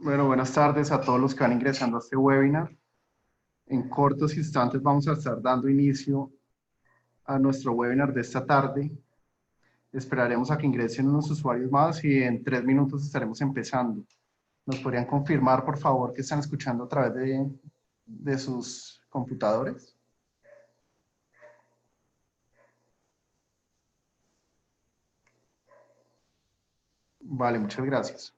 Bueno, buenas tardes a todos los que van ingresando a este webinar. En cortos instantes vamos a estar dando inicio a nuestro webinar de esta tarde. Esperaremos a que ingresen unos usuarios más y en 3 minutos estaremos empezando. ¿Nos podrían confirmar, por favor, que están escuchando a través de sus computadores? Vale, muchas gracias.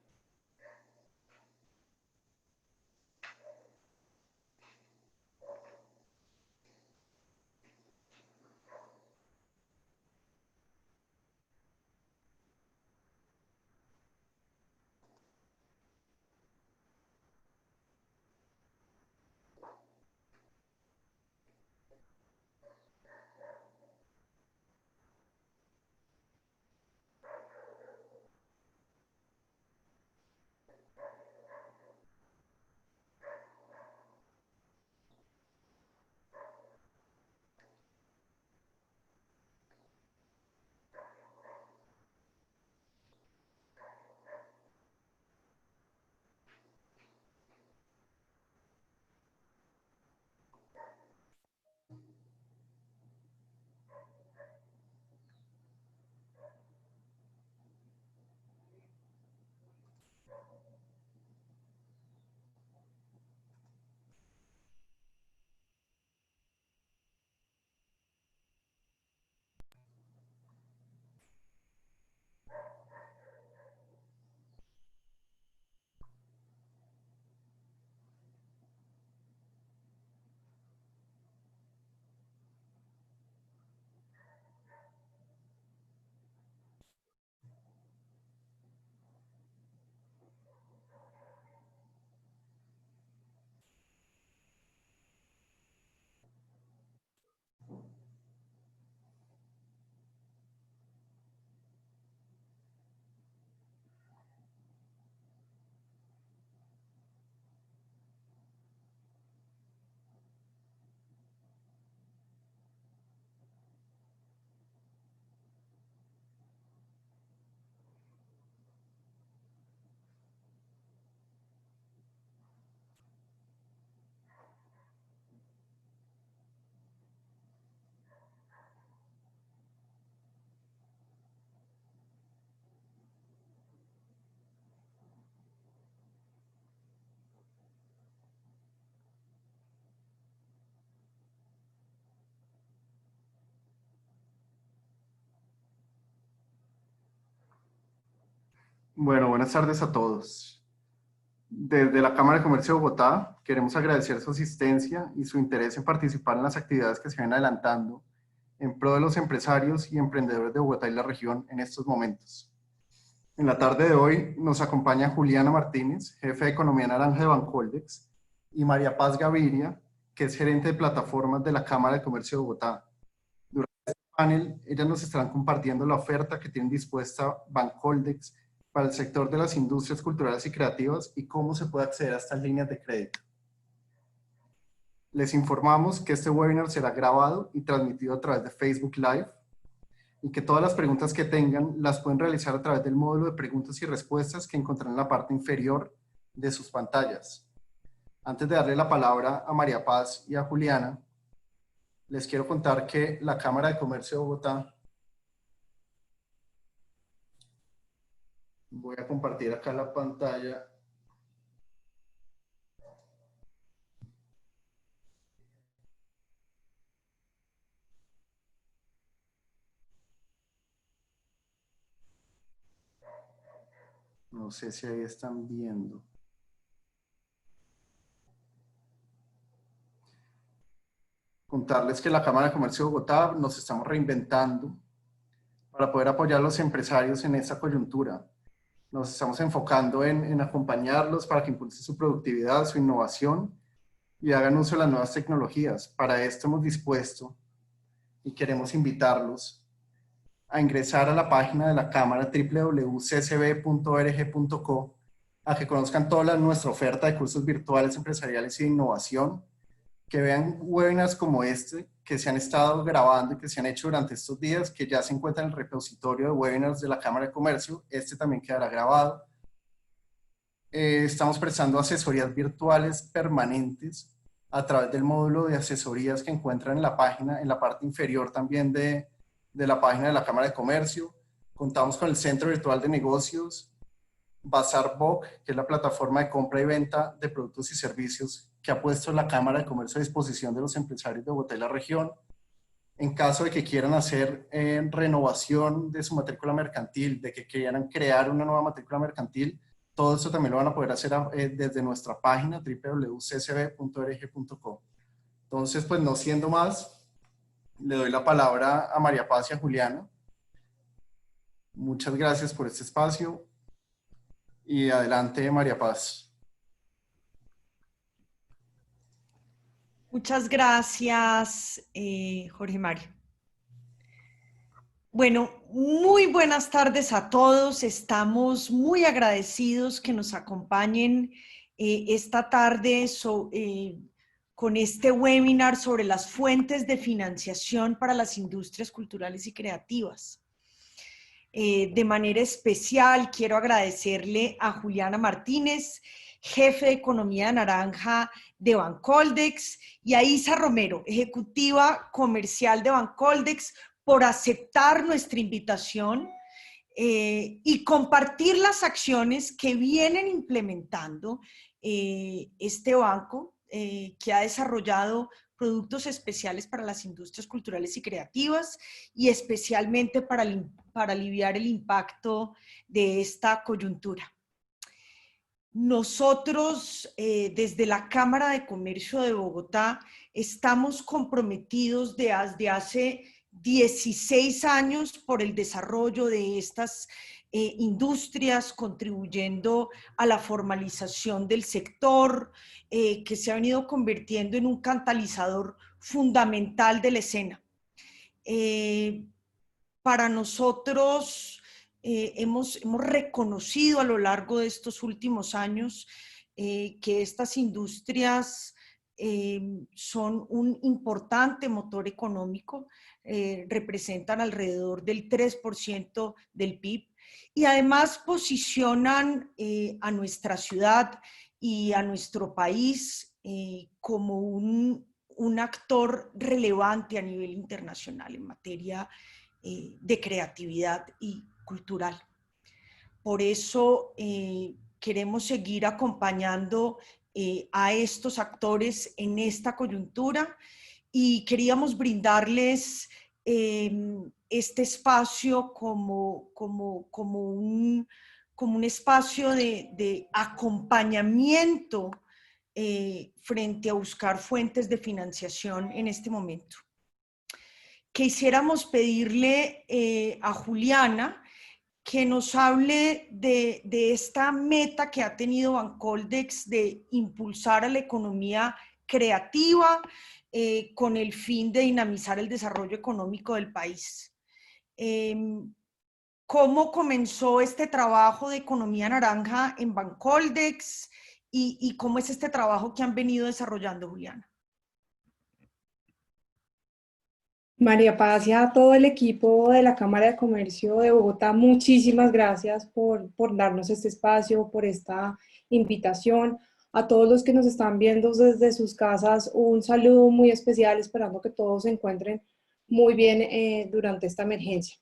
Bueno, buenas tardes a todos. Desde la Cámara de Comercio de Bogotá queremos agradecer su asistencia y su interés en participar en las actividades que se ven adelantando en pro de los empresarios y emprendedores de Bogotá y la región en estos momentos. En la tarde de hoy nos acompaña Juliana Martínez, jefe de Economía Naranja de Bancoldex, y María Paz Gaviria, que es gerente de plataformas de la Cámara de Comercio de Bogotá. Durante este panel, ellas nos estarán compartiendo la oferta que tienen dispuesta Bancoldex para el sector de las industrias culturales y creativas y cómo se puede acceder a estas líneas de crédito. Les informamos que este webinar será grabado y transmitido a través de Facebook Live y que todas las preguntas que tengan las pueden realizar a través del módulo de preguntas y respuestas que encontrarán en la parte inferior de sus pantallas. Antes de darle la palabra a María Paz y a Juliana, les quiero contar que la Cámara de Comercio de Bogotá, voy a compartir acá la pantalla. No sé si ahí están viendo. Contarles que la Cámara de Comercio de Bogotá nos estamos reinventando para poder apoyar a los empresarios en esta coyuntura. Nos estamos enfocando en acompañarlos para que impulsen su productividad, su innovación y hagan uso de las nuevas tecnologías. Para esto hemos dispuesto y queremos invitarlos a ingresar a la página de la Cámara www.ccb.org.co a que conozcan toda nuestra oferta de cursos virtuales empresariales y de innovación, que vean webinars como este que se han estado grabando y que se han hecho durante estos días, que ya se encuentran en el repositorio de webinars de la Cámara de Comercio. Este también quedará grabado. Estamos prestando asesorías virtuales permanentes a través del módulo de asesorías que encuentran en la página, en la parte inferior también de la página de la Cámara de Comercio. Contamos con el Centro Virtual de Negocios, Bazar Boc, que es la plataforma de compra y venta de productos y servicios que ha puesto la Cámara de Comercio a disposición de los empresarios de Bogotá y la región. En caso de que quieran hacer renovación de su matrícula mercantil, de que quieran crear una nueva matrícula mercantil, todo eso también lo van a poder hacer desde nuestra página www.ccb.org.co. Entonces, pues no siendo más, le doy la palabra a María Paz y a Juliana. Muchas gracias por este espacio y adelante, María Paz. Muchas gracias, Jorge Mario. Bueno, muy buenas tardes a todos. Estamos muy agradecidos que nos acompañen esta tarde con este webinar sobre las fuentes de financiación para las industrias culturales y creativas. De manera especial, quiero agradecerle a Juliana Martínez, jefe de Economía Naranja de Bancoldex, y a Isa Romero, ejecutiva comercial de Bancoldex, por aceptar nuestra invitación y compartir las acciones que vienen implementando este banco, que ha desarrollado productos especiales para las industrias culturales y creativas y especialmente para aliviar el impacto de esta coyuntura. Nosotros, desde la Cámara de Comercio de Bogotá, estamos comprometidos desde hace 16 años por el desarrollo de estas industrias, contribuyendo a la formalización del sector, que se ha venido convirtiendo en un catalizador fundamental de la escena. Para nosotros, hemos reconocido a lo largo de estos últimos años que estas industrias son un importante motor económico, representan alrededor del 3% del PIB y además posicionan a nuestra ciudad y a nuestro país como un actor relevante a nivel internacional en materia de creatividad y cultural. Por eso queremos seguir acompañando a estos actores en esta coyuntura y queríamos brindarles este espacio como un espacio de acompañamiento frente a buscar fuentes de financiación en este momento. Quisiéramos pedirle a Juliana que nos hable de esta meta que ha tenido Bancoldex de impulsar a la economía creativa con el fin de dinamizar el desarrollo económico del país. ¿Cómo comenzó este trabajo de economía naranja en Bancoldex y cómo es este trabajo que han venido desarrollando, Juliana? María Paz y a todo el equipo de la Cámara de Comercio de Bogotá, muchísimas gracias por darnos este espacio, por esta invitación. A todos los que nos están viendo desde sus casas, un saludo muy especial, esperando que todos se encuentren muy bien durante esta emergencia.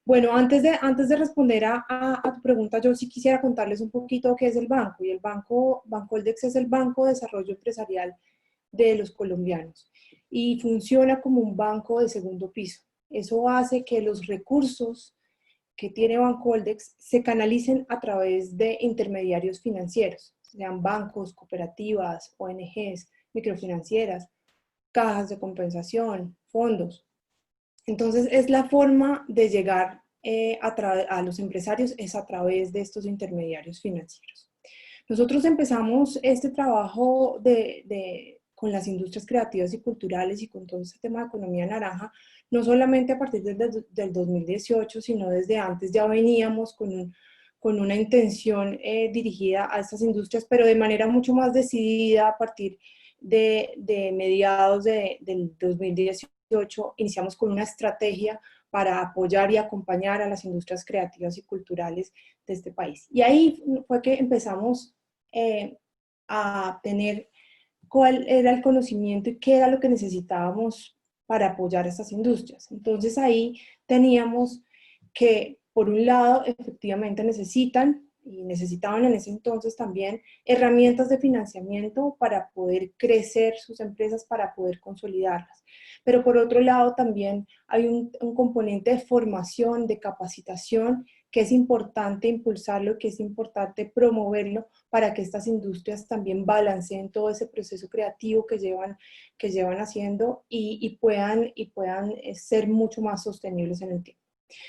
Bueno, antes de responder a tu pregunta, yo sí quisiera contarles un poquito qué es el banco. Y el banco, Bancoldex es el Banco de Desarrollo Empresarial de los colombianos y funciona como un banco de segundo piso. Eso hace que los recursos que tiene Bancoldex se canalicen a través de intermediarios financieros, sean bancos, cooperativas, ONGs, microfinancieras, cajas de compensación, fondos. Entonces, es la forma de llegar a los empresarios es a través de estos intermediarios financieros. Nosotros empezamos este trabajo con las industrias creativas y culturales y con todo este tema de economía naranja, no solamente a partir del 2018, sino desde antes ya veníamos con una intención dirigida a estas industrias, pero de manera mucho más decidida a partir de mediados del 2018, iniciamos con una estrategia para apoyar y acompañar a las industrias creativas y culturales de este país. Y ahí fue que empezamos a tener cuál era el conocimiento y qué era lo que necesitábamos para apoyar estas industrias. Entonces ahí teníamos que, por un lado, efectivamente necesitaban en ese entonces también herramientas de financiamiento para poder crecer sus empresas, para poder consolidarlas. Pero por otro lado también hay un componente de formación, de capacitación, que es importante impulsarlo, que es importante promoverlo para que estas industrias también balanceen todo ese proceso creativo que llevan haciendo y puedan ser mucho más sostenibles en el tiempo.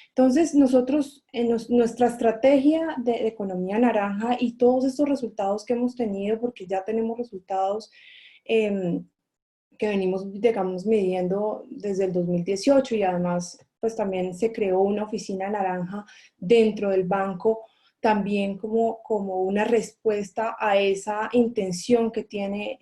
Entonces, nosotros, en nuestra estrategia de economía naranja y todos estos resultados que hemos tenido, porque ya tenemos resultados que venimos, digamos, midiendo desde el 2018 y además, pues también se creó una oficina naranja dentro del banco, también como una respuesta a esa intención que tiene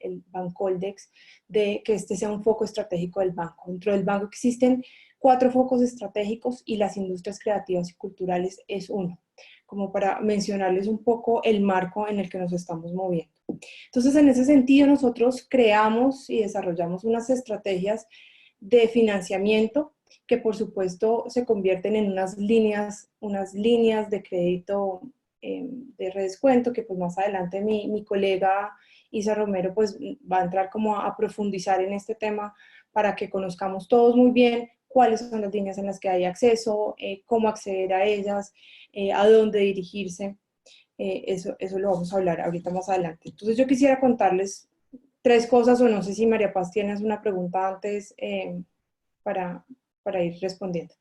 el Bancoldex de que este sea un foco estratégico del banco. Dentro del banco existen 4 focos estratégicos y las industrias creativas y culturales es uno, como para mencionarles un poco el marco en el que nos estamos moviendo. Entonces, en ese sentido, nosotros creamos y desarrollamos unas estrategias de financiamiento que, por supuesto, se convierten en unas líneas de crédito de redescuento, que pues más adelante mi colega Isa Romero pues va a entrar como a profundizar en este tema para que conozcamos todos muy bien cuáles son las líneas en las que hay acceso, cómo acceder a ellas, a dónde dirigirse. Eso lo vamos a hablar ahorita más adelante. Entonces yo quisiera contarles 3 cosas, o no sé si María Paz tienes una pregunta antes para, para ir respondiendo.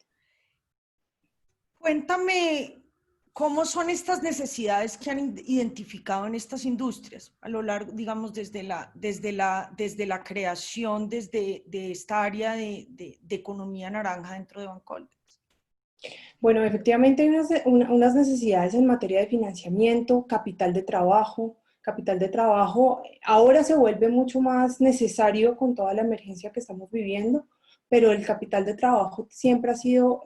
Cuéntame cómo son estas necesidades que han identificado en estas industrias a lo largo, digamos, desde la creación, de esta área de economía naranja dentro de Bancoldex. Bueno, efectivamente hay unas necesidades en materia de financiamiento, capital de trabajo. Capital de trabajo ahora se vuelve mucho más necesario con toda la emergencia que estamos viviendo, pero el capital de trabajo siempre ha sido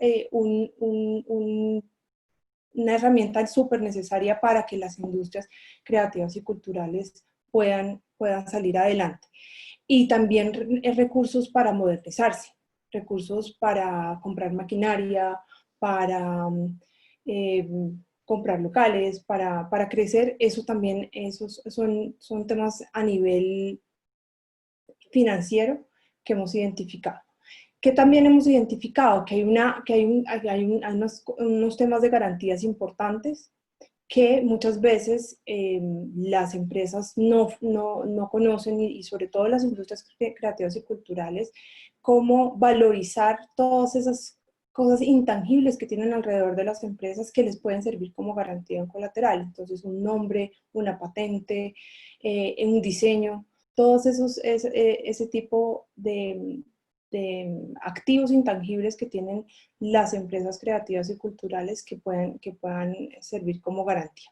una herramienta súper necesaria para que las industrias creativas y culturales puedan salir adelante. Y también recursos para modernizarse, recursos para comprar maquinaria, para eh, comprar locales, para crecer. Eso también, esos son temas a nivel financiero que hemos identificado. Que también hemos identificado que hay unos temas de garantías importantes que muchas veces las empresas no conocen y sobre todo las industrias creativas y culturales, cómo valorizar todas esas cosas intangibles que tienen alrededor de las empresas que les pueden servir como garantía en colateral. Entonces, un nombre, una patente, un diseño, todos ese tipo de activos intangibles que tienen las empresas creativas y culturales que puedan servir como garantía.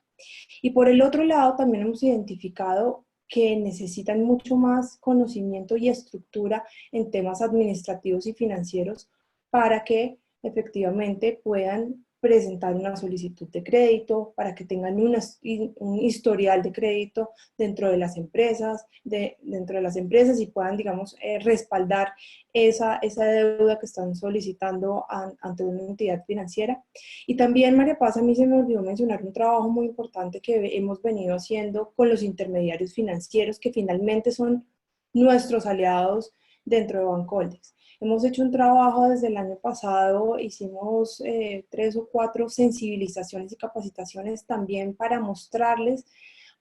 Y por el otro lado, también hemos identificado que necesitan mucho más conocimiento y estructura en temas administrativos y financieros para que efectivamente puedan presentar una solicitud de crédito, para que tengan un historial de crédito dentro de las empresas, y puedan, digamos, respaldar esa deuda que están solicitando ante una entidad financiera. Y también, María Paz, a mí se me olvidó mencionar un trabajo muy importante que hemos venido haciendo con los intermediarios financieros, que finalmente son nuestros aliados dentro de Bancoldex. Hemos hecho un trabajo desde el año pasado, hicimos 3 o 4 sensibilizaciones y capacitaciones también para mostrarles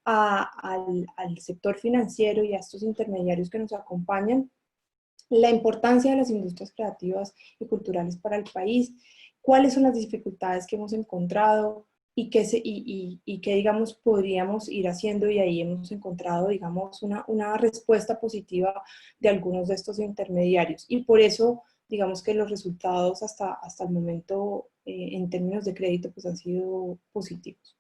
al sector financiero y a estos intermediarios que nos acompañan la importancia de las industrias creativas y culturales para el país, cuáles son las dificultades que hemos encontrado y qué digamos, podríamos ir haciendo, y ahí hemos encontrado, digamos, una respuesta positiva de algunos de estos intermediarios. Y por eso, digamos que los resultados hasta el momento, en términos de crédito, pues han sido positivos.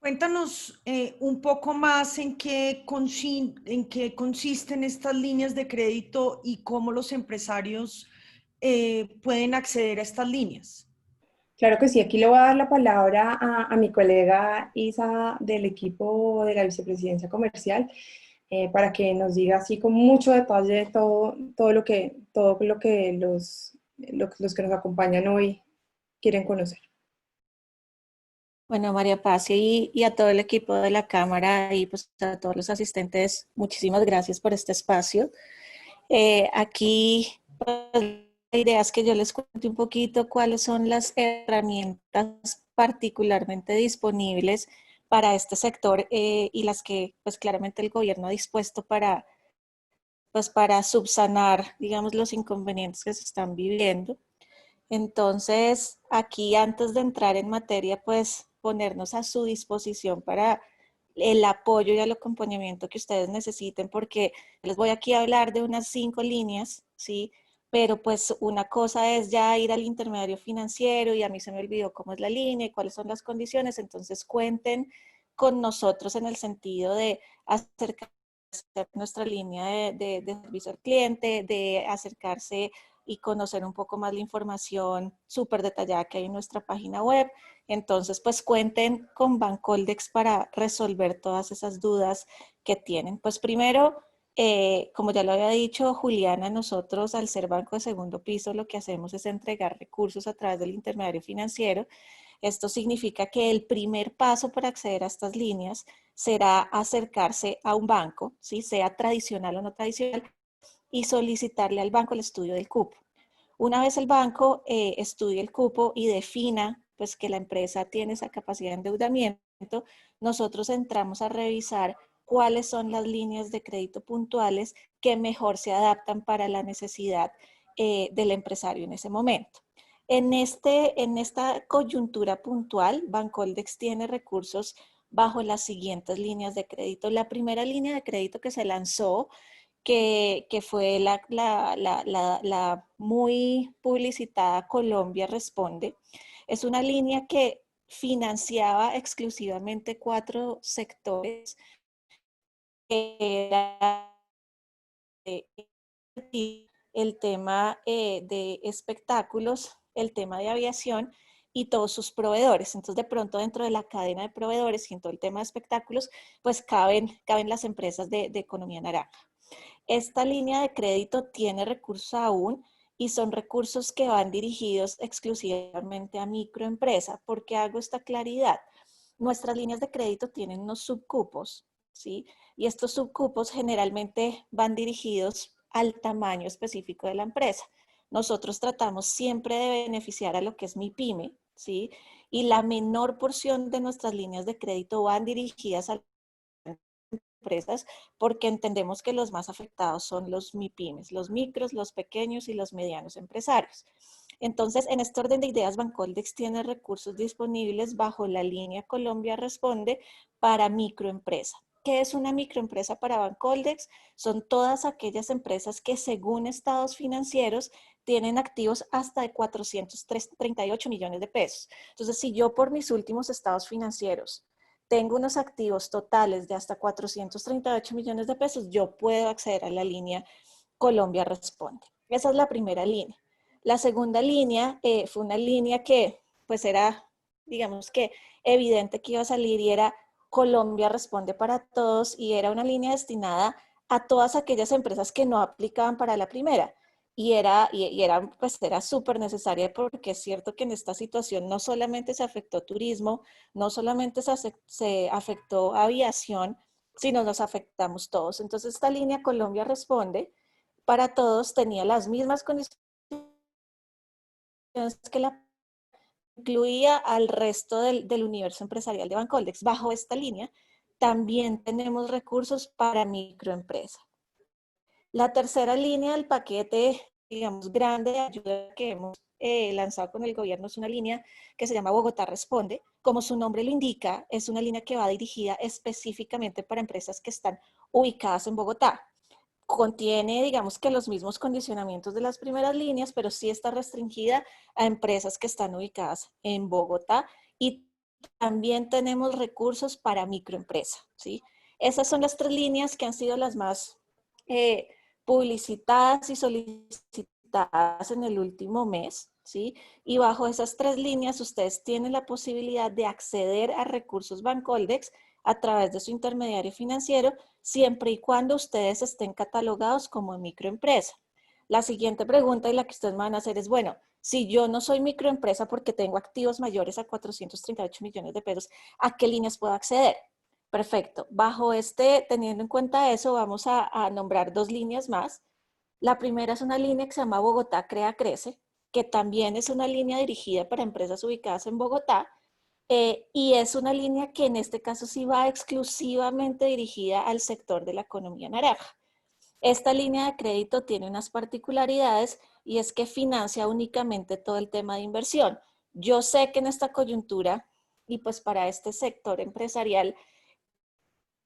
Cuéntanos un poco más en qué consisten estas líneas de crédito y cómo los empresarios pueden acceder a estas líneas. Claro que sí, aquí le voy a dar la palabra a mi colega Isa del equipo de la Vicepresidencia Comercial para que nos diga así con mucho detalle todo lo que los que nos acompañan hoy quieren conocer. Bueno, María Paz y a todo el equipo de la Cámara y pues a todos los asistentes, muchísimas gracias por este espacio. Aquí pues, la idea es que yo les cuente un poquito cuáles son las herramientas particularmente disponibles para este sector y las que pues claramente el gobierno ha dispuesto para subsanar, digamos, los inconvenientes que se están viviendo. Entonces, aquí antes de entrar en materia, pues ponernos a su disposición para el apoyo y el acompañamiento que ustedes necesiten, porque les voy aquí a hablar de unas 5 líneas, ¿sí? Pero pues una cosa es ya ir al intermediario financiero y a mí se me olvidó cómo es la línea y cuáles son las condiciones, entonces cuenten con nosotros en el sentido de acercarse a nuestra línea de servicio al cliente, de acercarse y conocer un poco más la información súper detallada que hay en nuestra página web. Entonces, pues cuenten con Bancoldex para resolver todas esas dudas que tienen. Pues primero, como ya lo había dicho Juliana, nosotros al ser banco de segundo piso lo que hacemos es entregar recursos a través del intermediario financiero. Esto significa que el primer paso para acceder a estas líneas será acercarse a un banco, ¿sí? Sea tradicional o no tradicional, y solicitarle al banco el estudio del cupo. Una vez el banco estudie el cupo y defina pues, que la empresa tiene esa capacidad de endeudamiento, nosotros entramos a revisar cuáles son las líneas de crédito puntuales que mejor se adaptan para la necesidad del empresario en ese momento. En esta coyuntura puntual, Bancoldex tiene recursos bajo las siguientes líneas de crédito. La primera línea de crédito que se lanzó que fue la muy publicitada Colombia Responde. Es una línea que financiaba exclusivamente 4 sectores. Era el tema de espectáculos, el tema de aviación y todos sus proveedores. Entonces, de pronto, dentro de la cadena de proveedores y en todo el tema de espectáculos, pues caben las empresas de economía naranja. Esta línea de crédito tiene recursos aún y son recursos que van dirigidos exclusivamente a microempresa. ¿Por qué hago esta claridad? Nuestras líneas de crédito tienen unos subcupos, ¿sí? Y estos subcupos generalmente van dirigidos al tamaño específico de la empresa. Nosotros tratamos siempre de beneficiar a lo que es mi pyme, ¿sí? Y la menor porción de nuestras líneas de crédito van dirigidas a empresas porque entendemos que los más afectados son los MIPYMES, los micros, los pequeños y los medianos empresarios. Entonces, en este orden de ideas, Bancoldex tiene recursos disponibles bajo la línea Colombia Responde para microempresa. ¿Qué es una microempresa para Bancoldex? Son todas aquellas empresas que según estados financieros tienen activos hasta de 438 millones de pesos. Entonces, si yo por mis últimos estados financieros tengo unos activos totales de hasta 438 millones de pesos, yo puedo acceder a la línea Colombia Responde. Esa es la primera línea. La segunda línea fue una línea que pues era, digamos que evidente que iba a salir y era Colombia Responde para Todos y era una línea destinada a todas aquellas empresas que no aplicaban para la primera. Pues era súper necesaria porque es cierto que en esta situación no solamente se afectó turismo, no solamente se afectó aviación, sino nos afectamos todos. Entonces esta línea Colombia Responde para Todos tenía las mismas condiciones que la incluía al resto del universo empresarial de Bancoldex. Bajo esta línea también tenemos recursos para microempresa. La tercera línea del paquete, digamos, grande de ayuda que hemos lanzado con el gobierno es una línea que se llama Bogotá Responde. Como su nombre lo indica, es una línea que va dirigida específicamente para empresas que están ubicadas en Bogotá. Contiene, digamos que los mismos condicionamientos de las primeras líneas, pero sí está restringida a empresas que están ubicadas en Bogotá y también tenemos recursos para microempresa, ¿sí? Esas son las 3 líneas que han sido las más publicitadas y solicitadas en el último mes, ¿sí? Y bajo esas 3 líneas ustedes tienen la posibilidad de acceder a recursos Bancoldex a través de su intermediario financiero, siempre y cuando ustedes estén catalogados como microempresa. La siguiente pregunta y la que ustedes me van a hacer es, bueno, si yo no soy microempresa porque tengo activos mayores a 438 millones de pesos, ¿a qué líneas puedo acceder? Perfecto. Bajo teniendo en cuenta eso, vamos a nombrar 2 líneas más. La primera es una línea que se llama Bogotá Crea Crece, que también es una línea dirigida para empresas ubicadas en Bogotá, y es una línea que en este caso sí va exclusivamente dirigida al sector de la economía naranja. Esta línea de crédito tiene unas particularidades y es que financia únicamente todo el tema de inversión. Yo sé que en esta coyuntura y pues para este sector empresarial,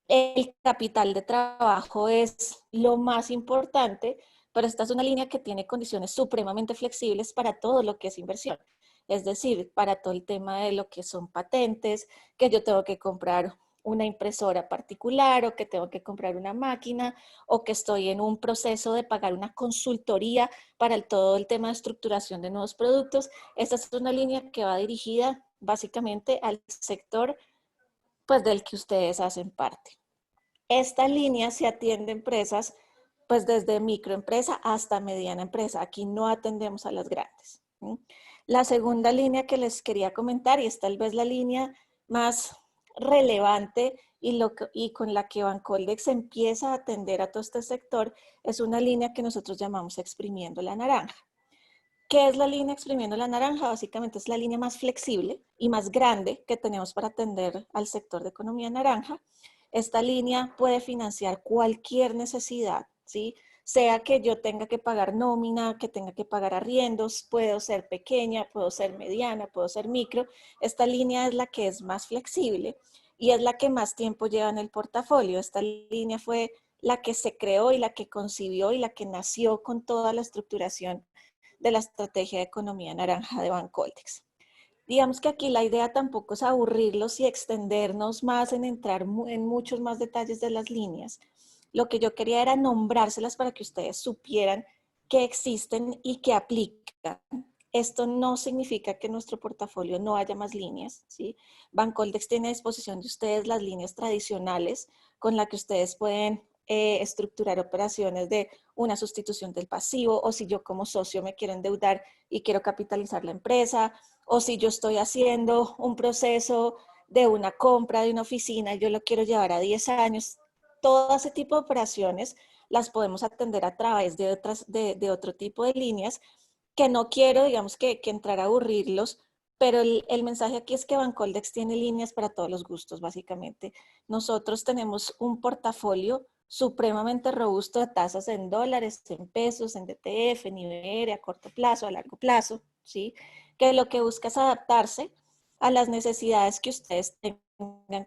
el capital de trabajo es lo más importante, pero esta es una línea que tiene condiciones supremamente flexibles para todo lo que es inversión. Es decir, para todo el tema de lo que son patentes, que yo tengo que comprar una impresora particular o que tengo que comprar una máquina o que estoy en un proceso de pagar una consultoría para todo el tema de estructuración de nuevos productos. Esta es una línea que va dirigida básicamente al sector pues, del que ustedes hacen parte. Esta línea se atiende a empresas, pues desde microempresa hasta mediana empresa. Aquí no atendemos a las grandes. La segunda línea que les quería comentar, y es tal vez la línea más relevante y con la que Bancoldex empieza a atender a todo este sector, es una línea que nosotros llamamos exprimiendo la naranja. ¿Qué es la línea exprimiendo la naranja? Básicamente es la línea más flexible y más grande que tenemos para atender al sector de economía naranja. Esta línea puede financiar cualquier necesidad, ¿sí? Sea que yo tenga que pagar nómina, que tenga que pagar arriendos, puedo ser pequeña, puedo ser mediana, puedo ser micro. Esta línea es la que es más flexible y es la que más tiempo lleva en el portafolio. Esta línea fue la que se creó y la que concibió y la que nació con toda la estructuración de la estrategia de economía naranja de Bancoldex. Digamos que aquí la idea tampoco es aburrirlos y extendernos más en entrar en muchos más detalles de las líneas. Lo que yo quería era nombrárselas para que ustedes supieran que existen y que aplican. Esto no significa que en nuestro portafolio no haya más líneas, ¿sí? Bancoldex tiene a disposición de ustedes las líneas tradicionales con las que ustedes pueden estructurar operaciones de una sustitución del pasivo, o si yo como socio me quiero endeudar y quiero capitalizar la empresa, o si yo estoy haciendo un proceso de una compra de una oficina y yo lo quiero llevar a 10 años, todo ese tipo de operaciones las podemos atender a través de otro tipo de líneas que no quiero, digamos, que entrar a aburrirlos, pero el mensaje aquí es que Bancoldex tiene líneas para todos los gustos, básicamente. Nosotros tenemos un portafolio supremamente robusto de tasas en dólares, en pesos, en DTF, en IBR, a corto plazo, a largo plazo, ¿sí? Que lo que busca es adaptarse a las necesidades que ustedes tengan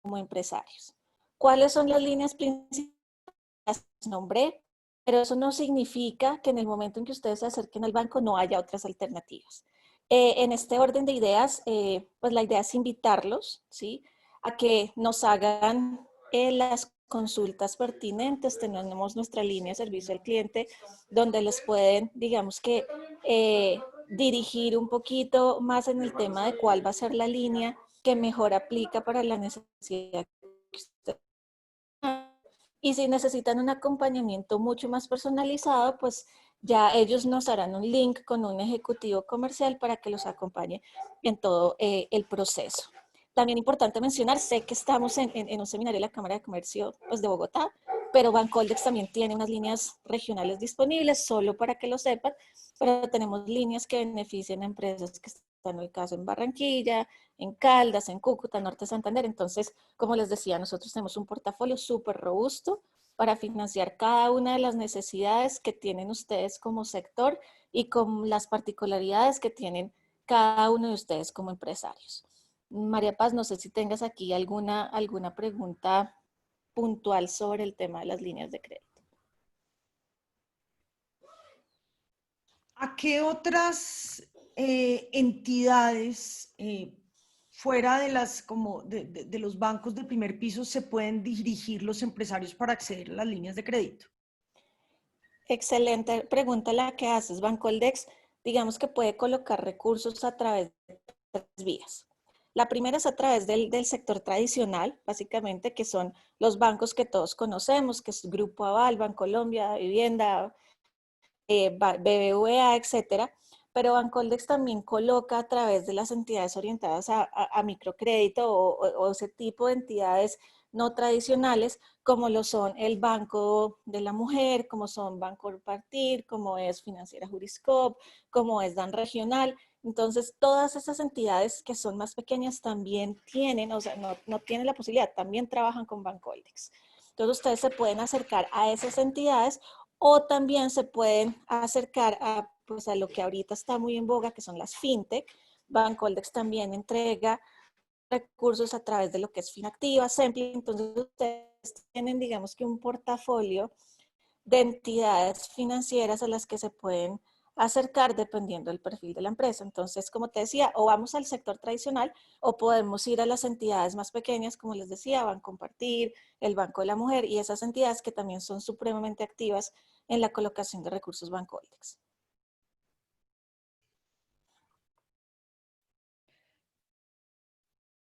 como empresarios. ¿Cuáles son las líneas principales? Las nombré, pero eso no significa que en el momento en que ustedes se acerquen al banco no haya otras alternativas. En este orden de ideas, pues la idea es invitarlos, ¿sí? A que nos hagan las consultas pertinentes. Tenemos nuestra línea de servicio al cliente donde les pueden, digamos que, dirigir un poquito más en el tema de cuál va a ser la línea que mejor aplica para la necesidad que usted. Y si necesitan un acompañamiento mucho más personalizado, pues ya ellos nos harán un link con un ejecutivo comercial para que los acompañe en todo el proceso. También importante mencionar, sé que estamos en un seminario de la Cámara de Comercio pues, de Bogotá, pero Bancoldex también tiene unas líneas regionales disponibles, solo para que lo sepan, pero tenemos líneas que benefician a empresas que están ubicadas en Barranquilla, en Caldas, en Cúcuta, Norte de Santander. Entonces, como les decía, nosotros tenemos un portafolio súper robusto para financiar cada una de las necesidades que tienen ustedes como sector y con las particularidades que tienen cada uno de ustedes como empresarios. María Paz, no sé si tengas aquí alguna pregunta puntual sobre el tema de las líneas de crédito. ¿A qué otras entidades fuera de las como de los bancos de primer piso se pueden dirigir los empresarios para acceder a las líneas de crédito? Excelente pregunta la que haces. Bancoldex digamos que puede colocar recursos a través de tres vías. La primera es a través del sector tradicional, básicamente, que son los bancos que todos conocemos, que es Grupo Aval, Bancolombia, Vivienda, BBVA, etcétera. Pero Bancoldex también coloca a través de las entidades orientadas a microcrédito o ese tipo de entidades no tradicionales, como lo son el Banco de la Mujer, como son Banco Compartir, como es Financiera Juriscop, como es Dan Regional. Entonces, todas esas entidades que son más pequeñas también tienen, o sea, no tienen la posibilidad, también trabajan con Bancoldex. Entonces, ustedes se pueden acercar a esas entidades o también se pueden acercar a, pues, a lo que ahorita está muy en boga, que son las fintech. Bancoldex también entrega recursos a través de lo que es Finactiva, Sempli. Entonces ustedes tienen, digamos que un portafolio de entidades financieras a las que se pueden acercar dependiendo del perfil de la empresa. Entonces, como te decía, o vamos al sector tradicional o podemos ir a las entidades más pequeñas, como les decía, Bancompartir, el Banco de la Mujer y esas entidades que también son supremamente activas en la colocación de recursos Bancoldex.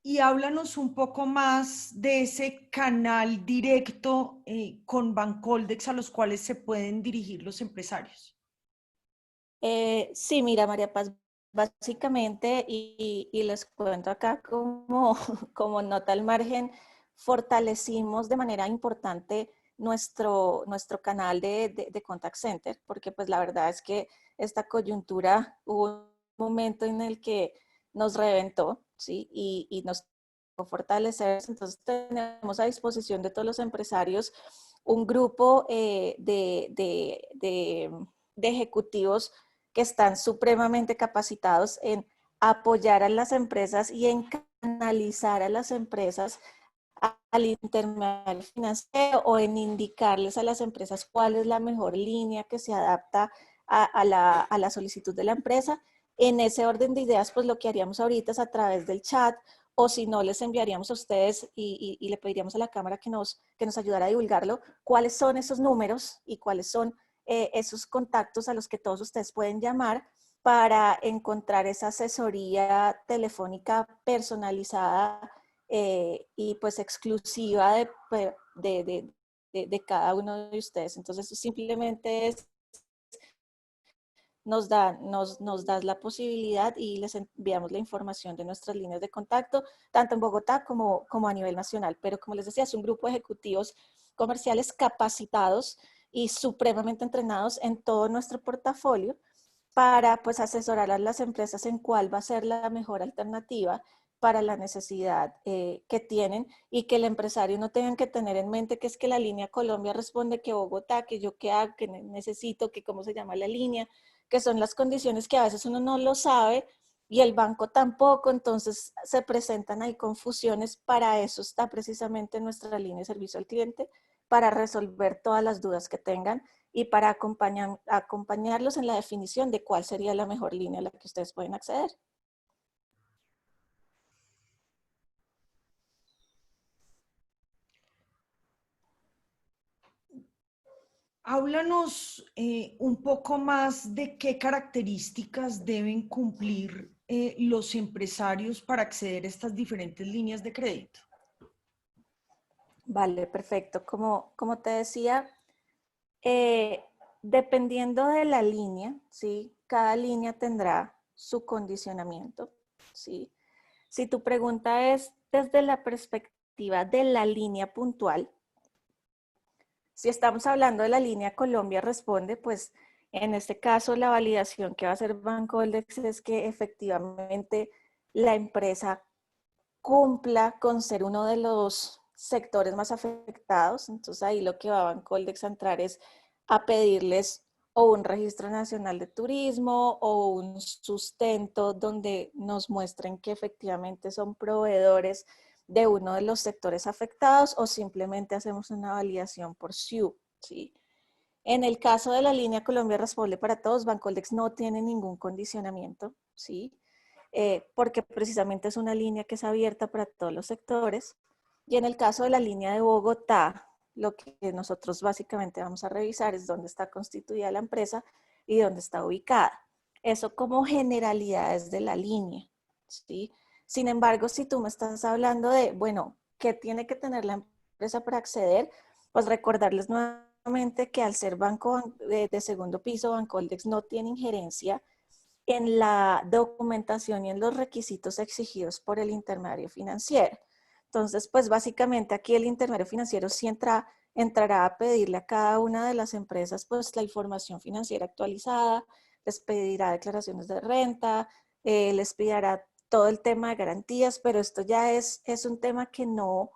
Y háblanos un poco más de ese canal directo con Bancoldex a los cuales se pueden dirigir los empresarios. Sí, mira, María Paz, básicamente, y les cuento acá como, como nota al margen, fortalecimos de manera importante nuestro canal de contact center, porque pues la verdad es que esta coyuntura hubo un momento en el que nos reventó, ¿sí? Y nos tocó fortalecer. Entonces tenemos a disposición de todos los empresarios un grupo de ejecutivos que están supremamente capacitados en apoyar a las empresas y en canalizar a las empresas al intermediario financiero o en indicarles a las empresas cuál es la mejor línea que se adapta a la solicitud de la empresa. En ese orden de ideas, pues lo que haríamos ahorita es a través del chat o si no, les enviaríamos a ustedes y le pediríamos a la Cámara que nos ayudara a divulgarlo, cuáles son esos números y cuáles son esos contactos a los que todos ustedes pueden llamar para encontrar esa asesoría telefónica personalizada y pues exclusiva de cada uno de ustedes. Entonces, simplemente nos das la posibilidad y les enviamos la información de nuestras líneas de contacto, tanto en Bogotá como a nivel nacional. Pero como les decía, es un grupo de ejecutivos comerciales capacitados y supremamente entrenados en todo nuestro portafolio para pues asesorar a las empresas en cuál va a ser la mejor alternativa para la necesidad que tienen y que el empresario no tenga que tener en mente que es que la línea Colombia responde que Bogotá, que yo qué hago, que necesito, que cómo se llama la línea, que son las condiciones que a veces uno no lo sabe y el banco tampoco, entonces se presentan ahí confusiones. Para eso está precisamente nuestra línea de servicio al cliente, para resolver todas las dudas que tengan y para acompañarlos en la definición de cuál sería la mejor línea a la que ustedes pueden acceder. Háblanos un poco más de qué características deben cumplir los empresarios para acceder a estas diferentes líneas de crédito. Vale, perfecto. Como te decía, eh, dependiendo de la línea, ¿sí? Cada línea tendrá su condicionamiento, ¿sí? Si tu pregunta es desde la perspectiva de la línea puntual, si estamos hablando de la línea Colombia Responde, pues en este caso la validación que va a hacer Bancoldex es que efectivamente la empresa cumpla con ser uno de los sectores más afectados. Entonces ahí lo que va Bancoldex a entrar es a pedirles o un registro nacional de turismo o un sustento donde nos muestren que efectivamente son proveedores de uno de los sectores afectados o simplemente hacemos una validación por SIU, ¿sí? En el caso de la línea Colombia Responde para Todos, Bancoldex no tiene ningún condicionamiento, ¿sí? Porque precisamente es una línea que es abierta para todos los sectores. Y en el caso de la línea de Bogotá, lo que nosotros básicamente vamos a revisar es dónde está constituida la empresa y dónde está ubicada. Eso como generalidades de la línea, ¿sí? Sin embargo, si tú me estás hablando de, bueno, ¿qué tiene que tener la empresa para acceder? Pues recordarles nuevamente que al ser banco de segundo piso, Bancoldex no tiene injerencia en la documentación y en los requisitos exigidos por el intermediario financiero. Entonces, pues básicamente aquí el intermediario financiero sí entrará a pedirle a cada una de las empresas pues la información financiera actualizada, les pedirá declaraciones de renta, les pedirá todo el tema de garantías, pero esto ya es un tema que no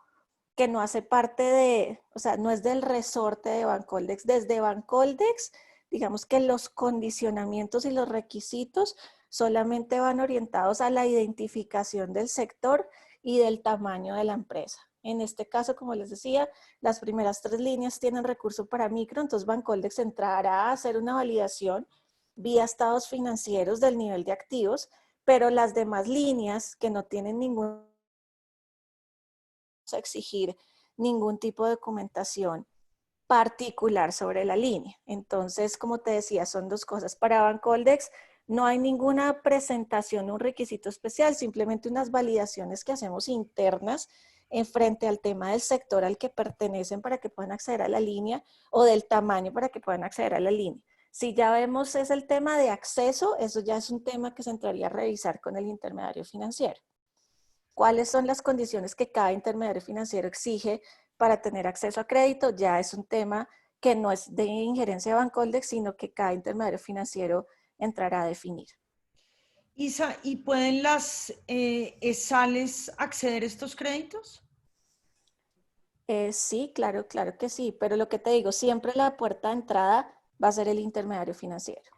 hace parte de, o sea, no es del resorte de Bancoldex. Desde Bancoldex, digamos que los condicionamientos y los requisitos solamente van orientados a la identificación del sector y del tamaño de la empresa. En este caso, como les decía, las primeras 3 líneas tienen recurso para micro, entonces Bancoldex entrará a hacer una validación vía estados financieros del nivel de activos, pero las demás líneas que no tienen ningún a exigir ningún tipo de documentación particular sobre la línea. Entonces, como te decía, son 2 cosas. Para Bancoldex no hay ninguna presentación, un requisito especial, simplemente unas validaciones que hacemos internas en frente al tema del sector al que pertenecen para que puedan acceder a la línea o del tamaño para que puedan acceder a la línea. Si ya vemos es el tema de acceso, eso ya es un tema que se entraría a revisar con el intermediario financiero. ¿Cuáles son las condiciones que cada intermediario financiero exige para tener acceso a crédito? Ya es un tema que no es de injerencia de Bancoldex, sino que cada intermediario financiero entrará a definir. Isa, ¿y pueden las ESALes acceder a estos créditos? Sí, claro, claro que sí, pero lo que te digo, siempre la puerta de entrada va a ser el intermediario financiero.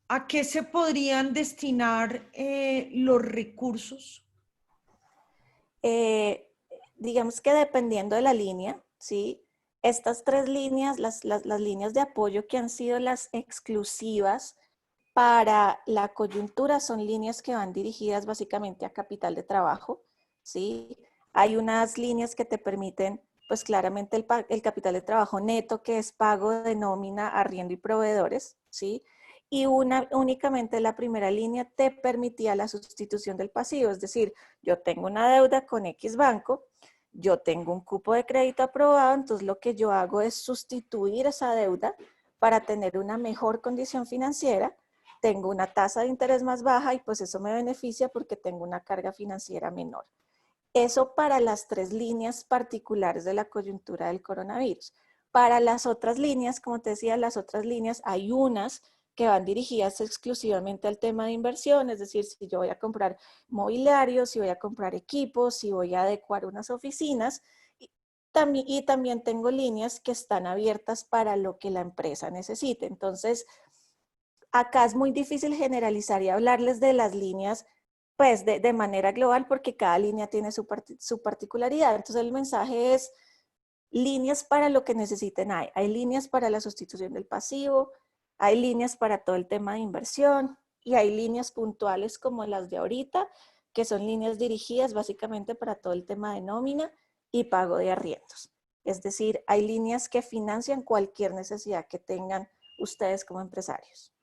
¿A qué se podrían destinar los recursos? Eh, digamos que dependiendo de la línea, ¿sí? Estas 3 líneas, las líneas de apoyo que han sido las exclusivas para la coyuntura son líneas que van dirigidas básicamente a capital de trabajo, ¿sí? Hay unas líneas que te permiten, pues claramente el capital de trabajo neto, que es pago de nómina, arriendo y proveedores, ¿sí? Y únicamente la primera línea te permitía la sustitución del pasivo, es decir, yo tengo una deuda con X banco, yo tengo un cupo de crédito aprobado, entonces lo que yo hago es sustituir esa deuda para tener una mejor condición financiera, tengo una tasa de interés más baja y pues eso me beneficia porque tengo una carga financiera menor. Eso para las 3 líneas particulares de la coyuntura del coronavirus. Para las otras líneas, como te decía, las otras líneas hay unas que van dirigidas exclusivamente al tema de inversión, es decir, si yo voy a comprar mobiliario, si voy a comprar equipos, si voy a adecuar unas oficinas, y también tengo líneas que están abiertas para lo que la empresa necesite. Entonces, acá es muy difícil generalizar y hablarles de las líneas pues de manera global porque cada línea tiene su particularidad. Entonces el mensaje es líneas para lo que necesiten hay. Hay líneas para la sustitución del pasivo, hay líneas para todo el tema de inversión y hay líneas puntuales como las de ahorita, que son líneas dirigidas básicamente para todo el tema de nómina y pago de arriendos. Es decir, hay líneas que financian cualquier necesidad que tengan ustedes como empresarios.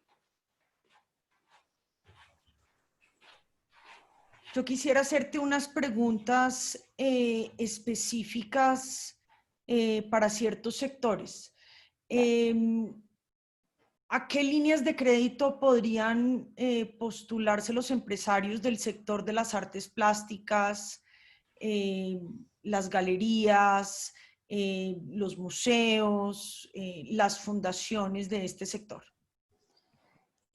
Yo quisiera hacerte unas preguntas específicas para ciertos sectores. ¿A qué líneas de crédito podrían postularse los empresarios del sector de las artes plásticas, eh, las galerías, los museos, las fundaciones de este sector?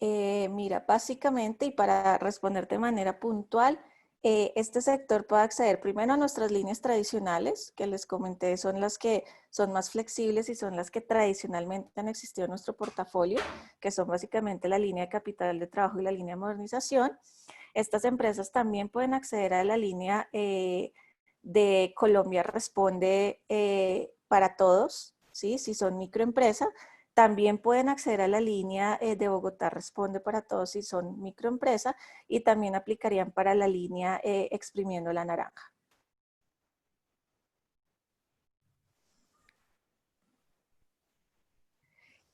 Mira, básicamente, y para responderte de manera puntual, este sector puede acceder primero a nuestras líneas tradicionales, que les comenté, son las que son más flexibles y son las que tradicionalmente han existido en nuestro portafolio, que son básicamente la línea de capital de trabajo y la línea de modernización. Estas empresas también pueden acceder a la línea de Colombia Responde para todos, ¿sí? Si son microempresas. También pueden acceder a la línea de Bogotá Responde para todos si son microempresa y también aplicarían para la línea Exprimiendo la Naranja.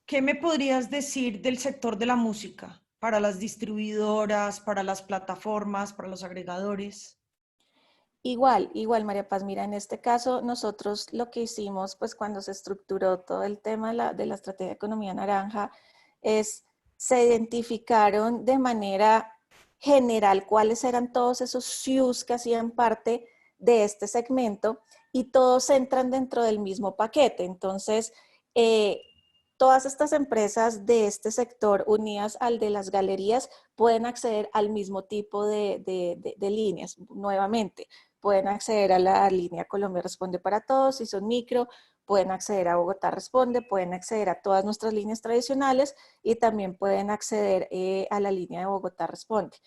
¿Qué me podrías decir del sector de la música para las distribuidoras, para las plataformas, para los agregadores? Igual, María Paz, mira, en este caso nosotros lo que hicimos, pues cuando se estructuró todo el tema de la estrategia de economía naranja, es se identificaron de manera general cuáles eran todos esos SKUs que hacían parte de este segmento y todos entran dentro del mismo paquete. Entonces, eh, todas estas empresas de este sector unidas al de las galerías pueden acceder al mismo tipo de líneas nuevamente. Pueden acceder a la línea Colombia Responde para Todos, si son micro, pueden acceder a Bogotá Responde, pueden acceder a todas nuestras líneas tradicionales y también pueden acceder a la línea de Bogotá Responde.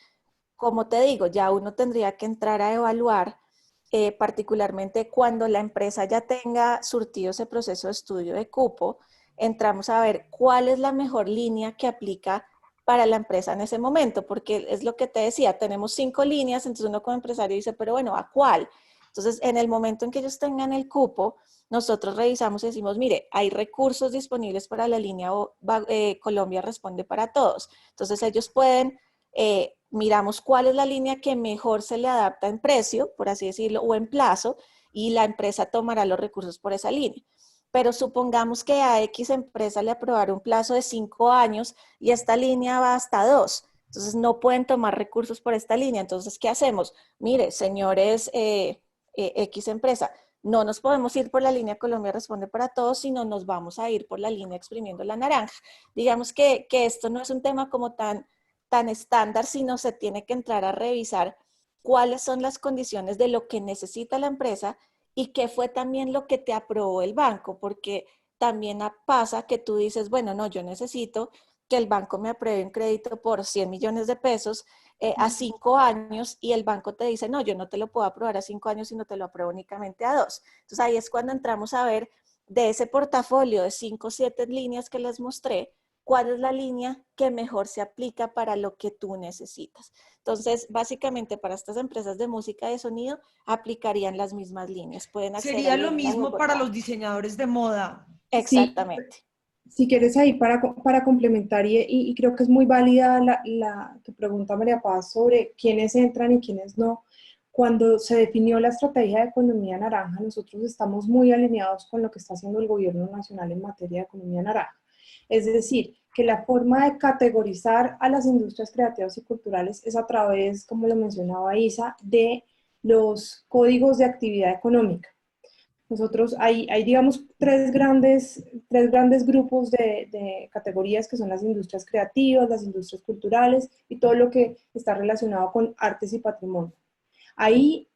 Como te digo, ya uno tendría que entrar a evaluar, particularmente cuando la empresa ya tenga surtido ese proceso de estudio de cupo, entramos a ver cuál es la mejor línea que aplica para la empresa en ese momento, porque es lo que te decía, tenemos 5 líneas, entonces uno como empresario dice, pero bueno, ¿a cuál? Entonces, en el momento en que ellos tengan el cupo, nosotros revisamos y decimos, mire, hay recursos disponibles para la línea Colombia Responde para Todos. Entonces, ellos pueden, miramos cuál es la línea que mejor se le adapta en precio, por así decirlo, o en plazo, y la empresa tomará los recursos por esa línea. Pero supongamos que a X empresa le aprobaron un plazo de 5 años y esta línea va hasta 2. Entonces no pueden tomar recursos por esta línea. Entonces, ¿qué hacemos? Mire, señores X empresa, no nos podemos ir por la línea Colombia Responde para Todos, sino nos vamos a ir por la línea Exprimiendo la Naranja. Digamos que esto no es un tema como tan estándar, sino se tiene que entrar a revisar cuáles son las condiciones de lo que necesita la empresa y qué fue también lo que te aprobó el banco, porque también pasa que tú dices, bueno, no, yo necesito que el banco me apruebe un crédito por 100 millones de pesos a 5 años y el banco te dice, no, yo no te lo puedo aprobar a 5 años, sino te lo apruebo únicamente a 2. Entonces ahí es cuando entramos a ver de ese portafolio de 5 o 7 líneas que les mostré, cuál es la línea que mejor se aplica para lo que tú necesitas. Entonces, básicamente para estas empresas de música y de sonido aplicarían las mismas líneas. Pueden acceder a Sería la lo línea de mismo para Bogotá. los diseñadores de moda. Sí, Exactamente. si quieres ahí para complementar, y creo que es muy válida la que pregunta María Paz sobre quiénes entran y quiénes no. Cuando se definió la estrategia de economía naranja, nosotros estamos muy alineados con lo que está haciendo el gobierno nacional en materia de economía naranja. Es decir, que la forma de categorizar a las industrias creativas y culturales es a través, como lo mencionaba Isa, de los códigos de actividad económica. Nosotros hay digamos, tres grandes grupos de categorías que son las industrias creativas, las industrias culturales y todo lo que está relacionado con artes y patrimonio. Ahí,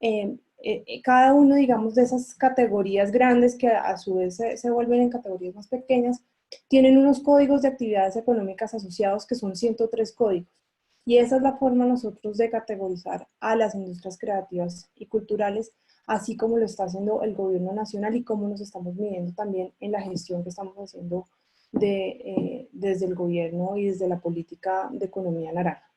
cada uno, digamos, de esas categorías grandes que a su vez se vuelven en categorías más pequeñas, tienen unos códigos de actividades económicas asociados que son 103 códigos. Y esa es la forma nosotros de categorizar a las industrias creativas y culturales, así como lo está haciendo el gobierno nacional y cómo nos estamos midiendo también en la gestión que estamos haciendo desde el gobierno y desde la política de economía naranja.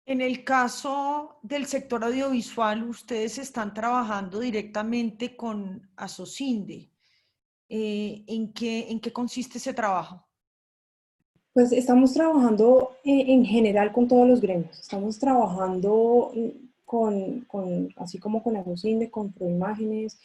En el caso del sector audiovisual, ustedes están trabajando directamente con Asocinde. ¿En qué consiste ese trabajo? Pues estamos trabajando en general con todos los gremios. Estamos trabajando así como con Asocinde, con Proimágenes,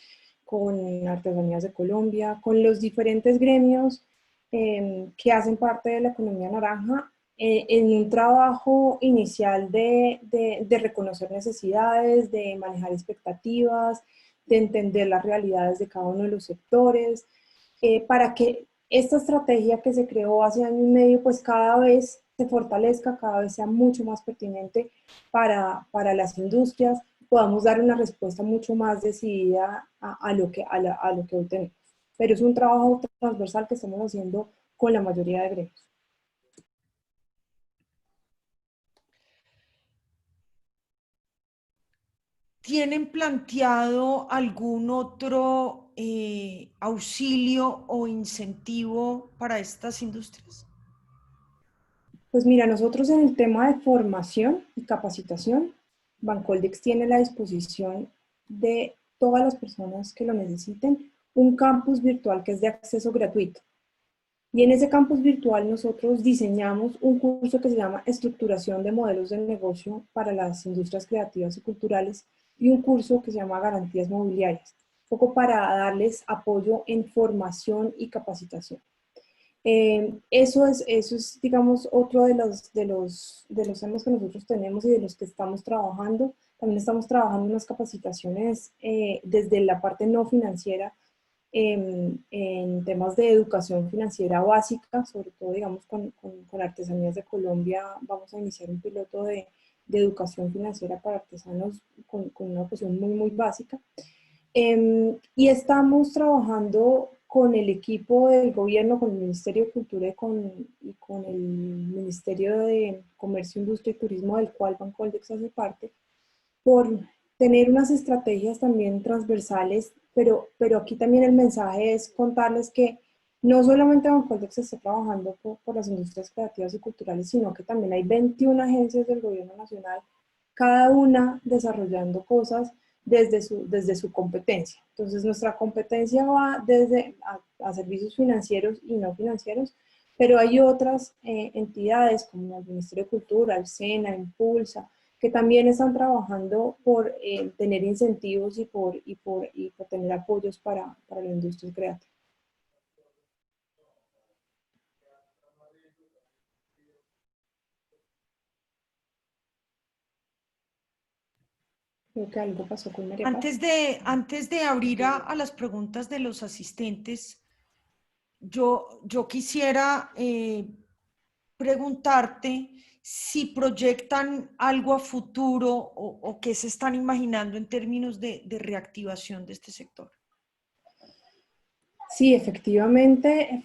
con Artesanías de Colombia, con los diferentes gremios que hacen parte de la economía naranja, en un trabajo inicial de reconocer necesidades, de manejar expectativas, de entender las realidades de cada uno de los sectores, para que esta estrategia que se creó hace año y medio, pues cada vez se fortalezca, cada vez sea mucho más pertinente para las industrias, podamos dar una respuesta mucho más decidida a lo que hoy tenemos. Pero es un trabajo transversal que estamos haciendo con la mayoría de gremios. ¿Tienen planteado algún otro auxilio o incentivo para estas industrias? Pues mira, nosotros en el tema de formación y capacitación, Bancoldex tiene la disposición de todas las personas que lo necesiten un campus virtual que es de acceso gratuito. Y en ese campus virtual nosotros diseñamos un curso que se llama Estructuración de Modelos de Negocio para las Industrias Creativas y Culturales y un curso que se llama Garantías Mobiliarias, un poco para darles apoyo en formación y capacitación. Eso es, digamos, otro de los temas que nosotros tenemos y de los que estamos trabajando. También estamos trabajando en unas capacitaciones desde la parte no financiera en temas de educación financiera básica, sobre todo, digamos, con Artesanías de Colombia. Vamos a iniciar un piloto de educación financiera para artesanos con una educación muy, muy básica. Y estamos trabajando con el equipo del gobierno, con el Ministerio de Cultura y con el Ministerio de Comercio, Industria y Turismo, del cual Bancoldex hace parte, por tener unas estrategias también transversales, pero aquí también el mensaje es contarles que no solamente Bancoldex está trabajando por las industrias creativas y culturales, sino que también hay 21 agencias del gobierno nacional, cada una desarrollando cosas desde su competencia. Entonces, nuestra competencia va desde a servicios financieros y no financieros, pero hay otras entidades como el Ministerio de Cultura, el SENA, Impulsa, que también están trabajando por tener incentivos y por tener apoyos para la industria creativa. Creo que algo pasó con María Paz. Antes de abrir a las preguntas de los asistentes, yo quisiera preguntarte si proyectan algo a futuro o qué se están imaginando en términos de reactivación de este sector. Sí, efectivamente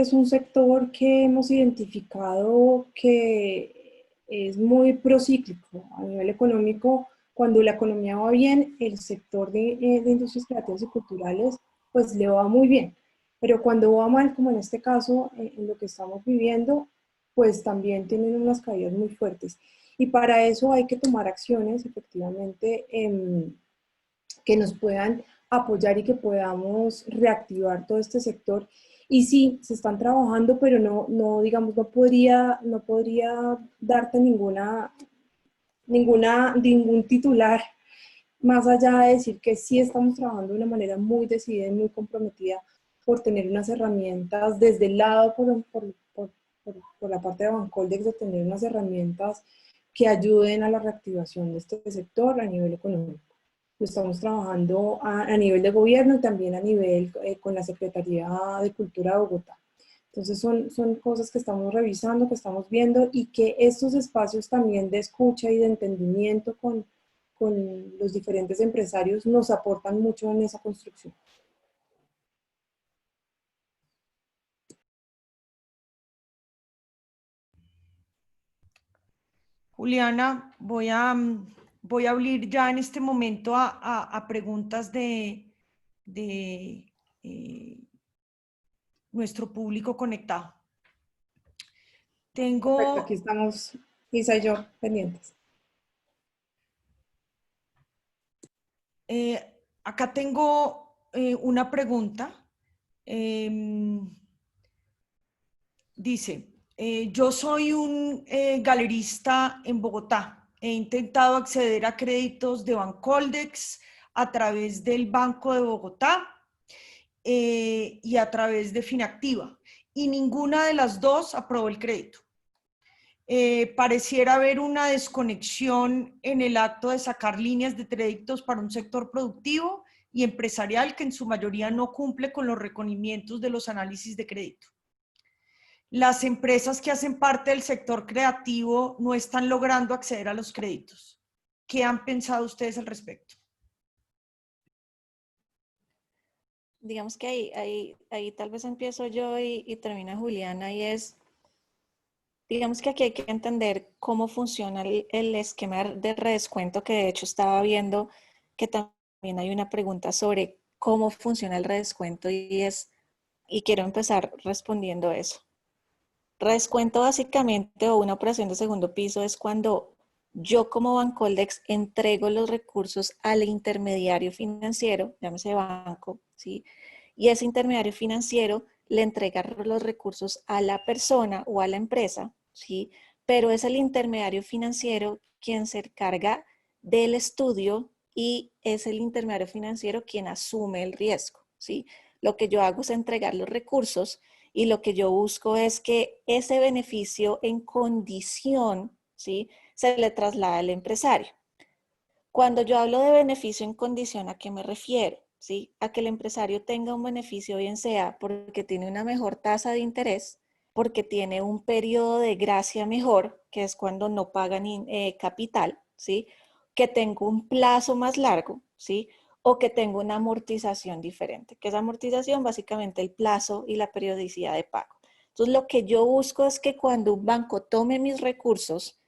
es un sector que hemos identificado que es muy procíclico a nivel económico. Cuando la economía va bien, el sector de industrias creativas y culturales pues le va muy bien. Pero cuando va mal, como en este caso, en lo que estamos viviendo, pues también tienen unas caídas muy fuertes. Y para eso hay que tomar acciones, efectivamente, que nos puedan apoyar y que podamos reactivar todo este sector. Y sí, se están trabajando, pero digamos, no podría darte ningún titular más allá de decir que sí estamos trabajando de una manera muy decidida y muy comprometida por tener unas herramientas desde el lado, por la parte de Bancoldex, de tener unas herramientas que ayuden a la reactivación de este sector a nivel económico. Lo estamos trabajando a nivel de gobierno y también a nivel con la Secretaría de Cultura de Bogotá. Entonces son cosas que estamos revisando, que estamos viendo y que estos espacios también de escucha y de entendimiento con los diferentes empresarios nos aportan mucho en esa construcción. Juliana, voy a abrir ya en este momento a preguntas de nuestro público conectado. Perfecto, aquí estamos, Isa y yo, pendientes. Acá tengo una pregunta. Dice, yo soy un galerista en Bogotá. He intentado acceder a créditos de Bancoldex a través del Banco de Bogotá y a través de Finactiva. Y ninguna de las dos aprobó el crédito. Pareciera haber una desconexión en el acto de sacar líneas de créditos para un sector productivo y empresarial que en su mayoría no cumple con los requerimientos de los análisis de crédito. Las empresas que hacen parte del sector creativo no están logrando acceder a los créditos. ¿Qué han pensado ustedes al respecto? Digamos que ahí tal vez empiezo yo y termina Juliana, y es, digamos que aquí hay que entender cómo funciona el esquema de redescuento, que de hecho estaba viendo que también hay una pregunta sobre cómo funciona el redescuento y quiero empezar respondiendo eso. Redescuento básicamente, o una operación de segundo piso, es cuando yo como Bancoldex entrego los recursos al intermediario financiero, llámese banco, ¿sí? y ese intermediario financiero le entrega los recursos a la persona o a la empresa, ¿sí? Pero es el intermediario financiero quien se encarga del estudio y es el intermediario financiero quien asume el riesgo, ¿sí? Lo que yo hago es entregar los recursos y lo que yo busco es que ese beneficio en condición, ¿sí?, se le traslada al empresario. Cuando yo hablo de beneficio en condición, ¿a qué me refiero? ¿Sí? A que el empresario tenga un beneficio, bien sea porque tiene una mejor tasa de interés, porque tiene un periodo de gracia mejor, que es cuando no pagan capital, ¿sí? Que tengo un plazo más largo, ¿sí? O que tengo una amortización diferente, que es amortización básicamente el plazo y la periodicidad de pago. Entonces, lo que yo busco es que cuando un banco tome mis recursos,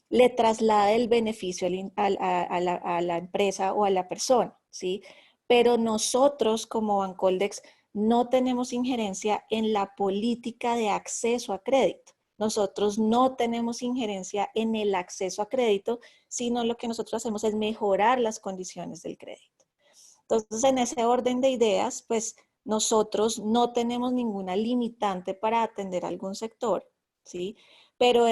le traslade el beneficio a la empresa o a la persona, ¿sí? Pero nosotros como Bancoldex no tenemos injerencia en la política de acceso a crédito. Nosotros no tenemos injerencia en el acceso a crédito, sino lo que nosotros hacemos es mejorar las condiciones del crédito. Entonces, en ese orden de ideas, pues nosotros no tenemos ninguna limitante para atender algún sector, ¿sí? Pero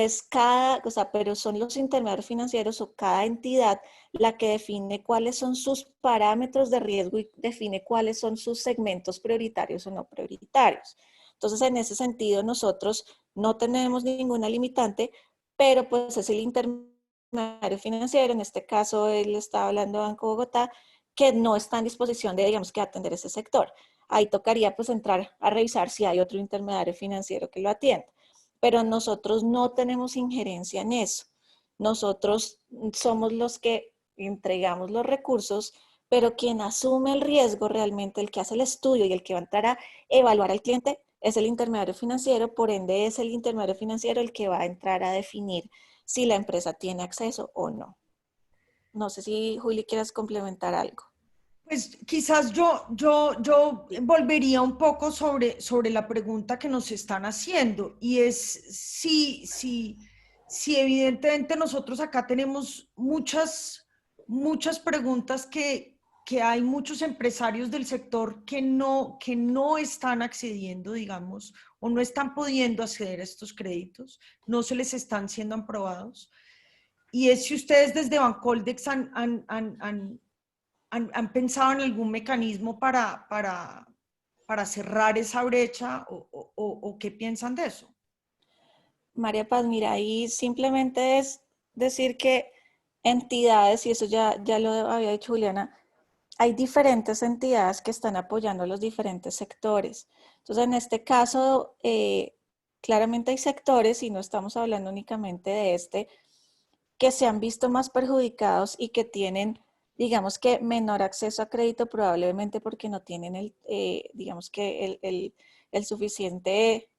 pero son los intermediarios financieros o cada entidad la que define cuáles son sus parámetros de riesgo y define cuáles son sus segmentos prioritarios o no prioritarios. Entonces, en ese sentido, nosotros no tenemos ninguna limitante, pero pues es el intermediario financiero, en este caso él está hablando de Banco Bogotá, que no está en disposición de, digamos, que atender ese sector. Ahí tocaría pues entrar a revisar si hay otro intermediario financiero que lo atienda. Pero nosotros no tenemos injerencia en eso. Nosotros somos los que entregamos los recursos, pero quien asume el riesgo realmente, el que hace el estudio y el que va a entrar a evaluar al cliente, es el intermediario financiero, por ende es el intermediario financiero el que va a entrar a definir si la empresa tiene acceso o no. No sé si, Juli, quieras complementar algo. Pues quizás yo volvería un poco sobre la pregunta que nos están haciendo y es si evidentemente nosotros acá tenemos muchas preguntas que hay muchos empresarios del sector que no están accediendo, digamos, o no están pudiendo acceder a estos créditos, no se les están siendo aprobados. Y es si ustedes desde Bancoldex han pensado en algún mecanismo para cerrar esa brecha o qué piensan de eso? María Paz, mira, ahí simplemente es decir que entidades, y eso ya lo había dicho Juliana, hay diferentes entidades que están apoyando a los diferentes sectores. Entonces, en este caso, claramente hay sectores, y no estamos hablando únicamente de este, que se han visto más perjudicados y que tienen, digamos que, menor acceso a crédito, probablemente porque no tienen digamos que el suficiente,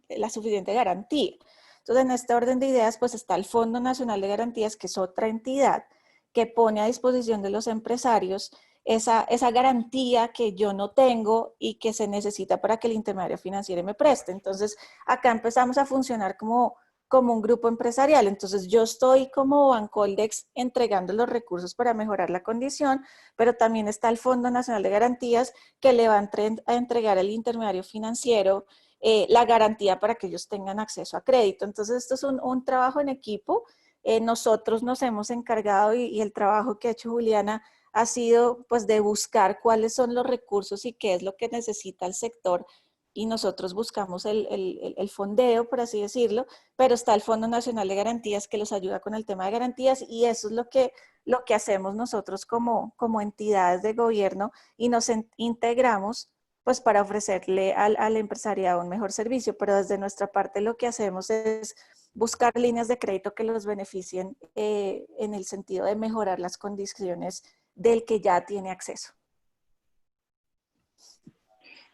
la suficiente garantía. Entonces, en este orden de ideas, pues está el Fondo Nacional de Garantías, que es otra entidad que pone a disposición de los empresarios esa garantía que yo no tengo y que se necesita para que el intermediario financiero me preste. Entonces, acá empezamos a funcionar como un grupo empresarial. Entonces, yo estoy como Bancoldex entregando los recursos para mejorar la condición, pero también está el Fondo Nacional de Garantías que le va a entregar al intermediario financiero la garantía para que ellos tengan acceso a crédito. Entonces, esto es un trabajo en equipo. Nosotros nos hemos encargado y el trabajo que ha hecho Juliana ha sido pues de buscar cuáles son los recursos y qué es lo que necesita el sector y nosotros buscamos el fondeo, por así decirlo, pero está el Fondo Nacional de Garantías que los ayuda con el tema de garantías y eso es lo que hacemos nosotros como entidades de gobierno y nos integramos pues para ofrecerle al empresariado un mejor servicio, pero desde nuestra parte lo que hacemos es buscar líneas de crédito que los beneficien en el sentido de mejorar las condiciones del que ya tiene acceso.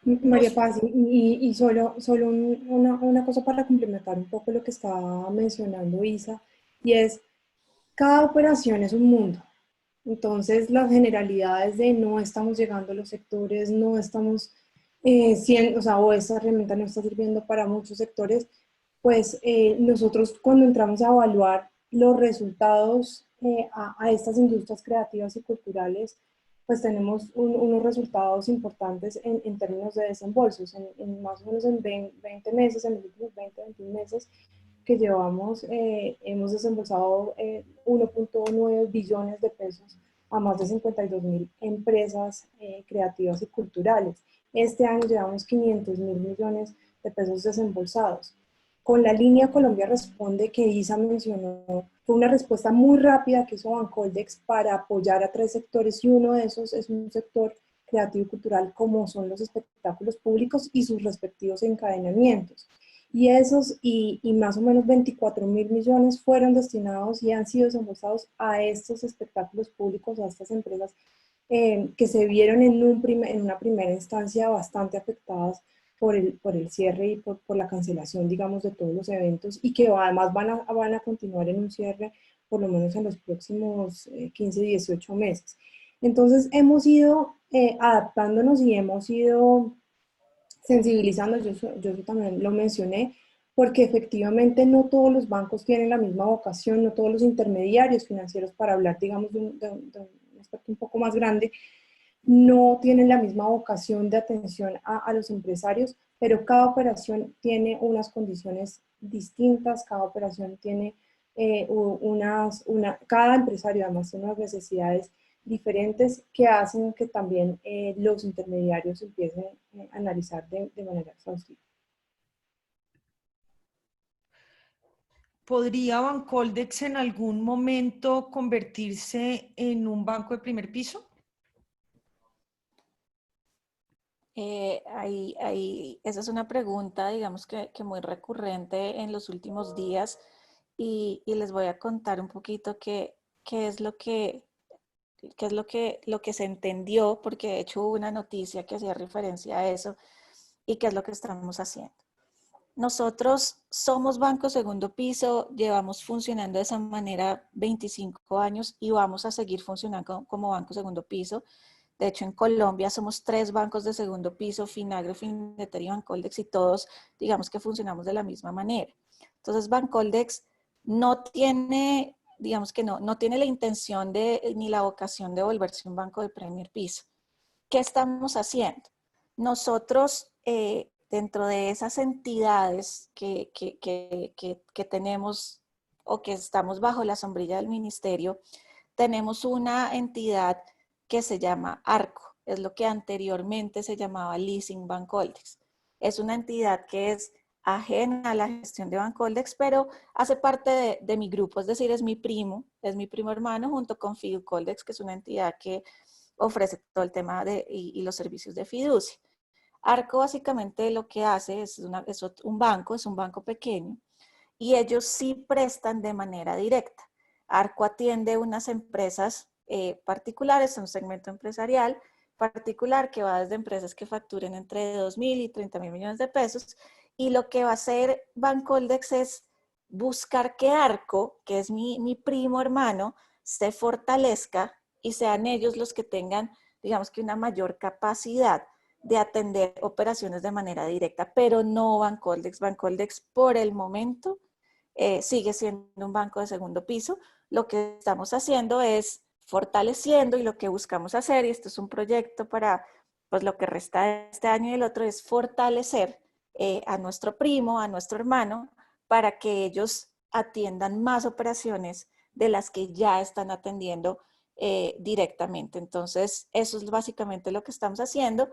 María Paz, y solo una cosa para complementar un poco lo que estaba mencionando Isa, y es, cada operación es un mundo. Entonces, las generalidades de no estamos llegando a los sectores, no estamos, o esta herramienta no está sirviendo para muchos sectores, pues nosotros cuando entramos a evaluar los resultados a estas industrias creativas y culturales, pues tenemos unos resultados importantes en términos de desembolsos. Más o menos en 20 meses, en los últimos 20, 21 meses que llevamos, hemos desembolsado 1.9 billones de pesos a más de 52.000 empresas creativas y culturales. Este año llevamos 500.000 millones de pesos desembolsados. Con la línea Colombia Responde que Isa mencionó, fue una respuesta muy rápida que hizo Bancoldex para apoyar a 3 sectores y uno de esos es un sector creativo y cultural como son los espectáculos públicos y sus respectivos encadenamientos. Y más o menos 24.000 millones fueron destinados y han sido desembolsados a estos espectáculos públicos, a estas empresas que se vieron en una primera instancia bastante afectadas por el cierre y por la cancelación, digamos, de todos los eventos y que además van a continuar en un cierre por lo menos en los próximos 15, 18 meses. Entonces hemos ido adaptándonos y hemos ido sensibilizando, yo también lo mencioné, porque efectivamente no todos los bancos tienen la misma vocación, no todos los intermediarios financieros, para hablar, digamos, de un aspecto un poco más grande, no tienen la misma vocación de atención a los empresarios, pero cada operación tiene unas condiciones distintas, cada operación tiene cada empresario además tiene unas necesidades diferentes que hacen que también los intermediarios empiecen a analizar de manera exhaustiva. ¿Podría Bancoldex en algún momento convertirse en un banco de primer piso? Esa es una pregunta, digamos que muy recurrente en los últimos días y les voy a contar un poquito qué es lo que se entendió, porque de hecho hubo una noticia que hacía referencia a eso y qué es lo que estamos haciendo. Nosotros somos Banco Segundo Piso, llevamos funcionando de esa manera 25 años y vamos a seguir funcionando como Banco Segundo Piso. De hecho, en Colombia somos 3 bancos de segundo piso, Finagro, Fineter y Bancoldex, y todos, digamos que funcionamos de la misma manera. Entonces, Bancoldex no tiene, digamos que no tiene la intención ni la vocación de volverse un banco de primer piso. ¿Qué estamos haciendo? Nosotros, dentro de esas entidades que tenemos o que estamos bajo la sombrilla del ministerio, tenemos una entidad que se llama ARCO, es lo que anteriormente se llamaba Leasing Bancoldex. Es una entidad que es ajena a la gestión de Bancoldex, pero hace parte de mi grupo, es decir, es mi primo hermano junto con Fiducoldex, que es una entidad que ofrece todo el tema y los servicios de fiducia. ARCO básicamente lo que hace es un banco pequeño y ellos sí prestan de manera directa. ARCO atiende unas empresas particulares, un segmento empresarial particular que va desde empresas que facturen entre 2.000 y 30.000 millones de pesos, y lo que va a hacer Bancoldex es buscar que ARCO, que es mi primo hermano, se fortalezca y sean ellos los que tengan, digamos que una mayor capacidad de atender operaciones de manera directa, pero no Bancoldex. Bancoldex por el momento sigue siendo un banco de segundo piso. Lo que estamos haciendo es fortaleciendo, y lo que buscamos hacer, y esto es un proyecto para pues lo que resta de este año y el otro, es fortalecer a nuestro primo, a nuestro hermano, para que ellos atiendan más operaciones de las que ya están atendiendo directamente. Entonces, eso es básicamente lo que estamos haciendo.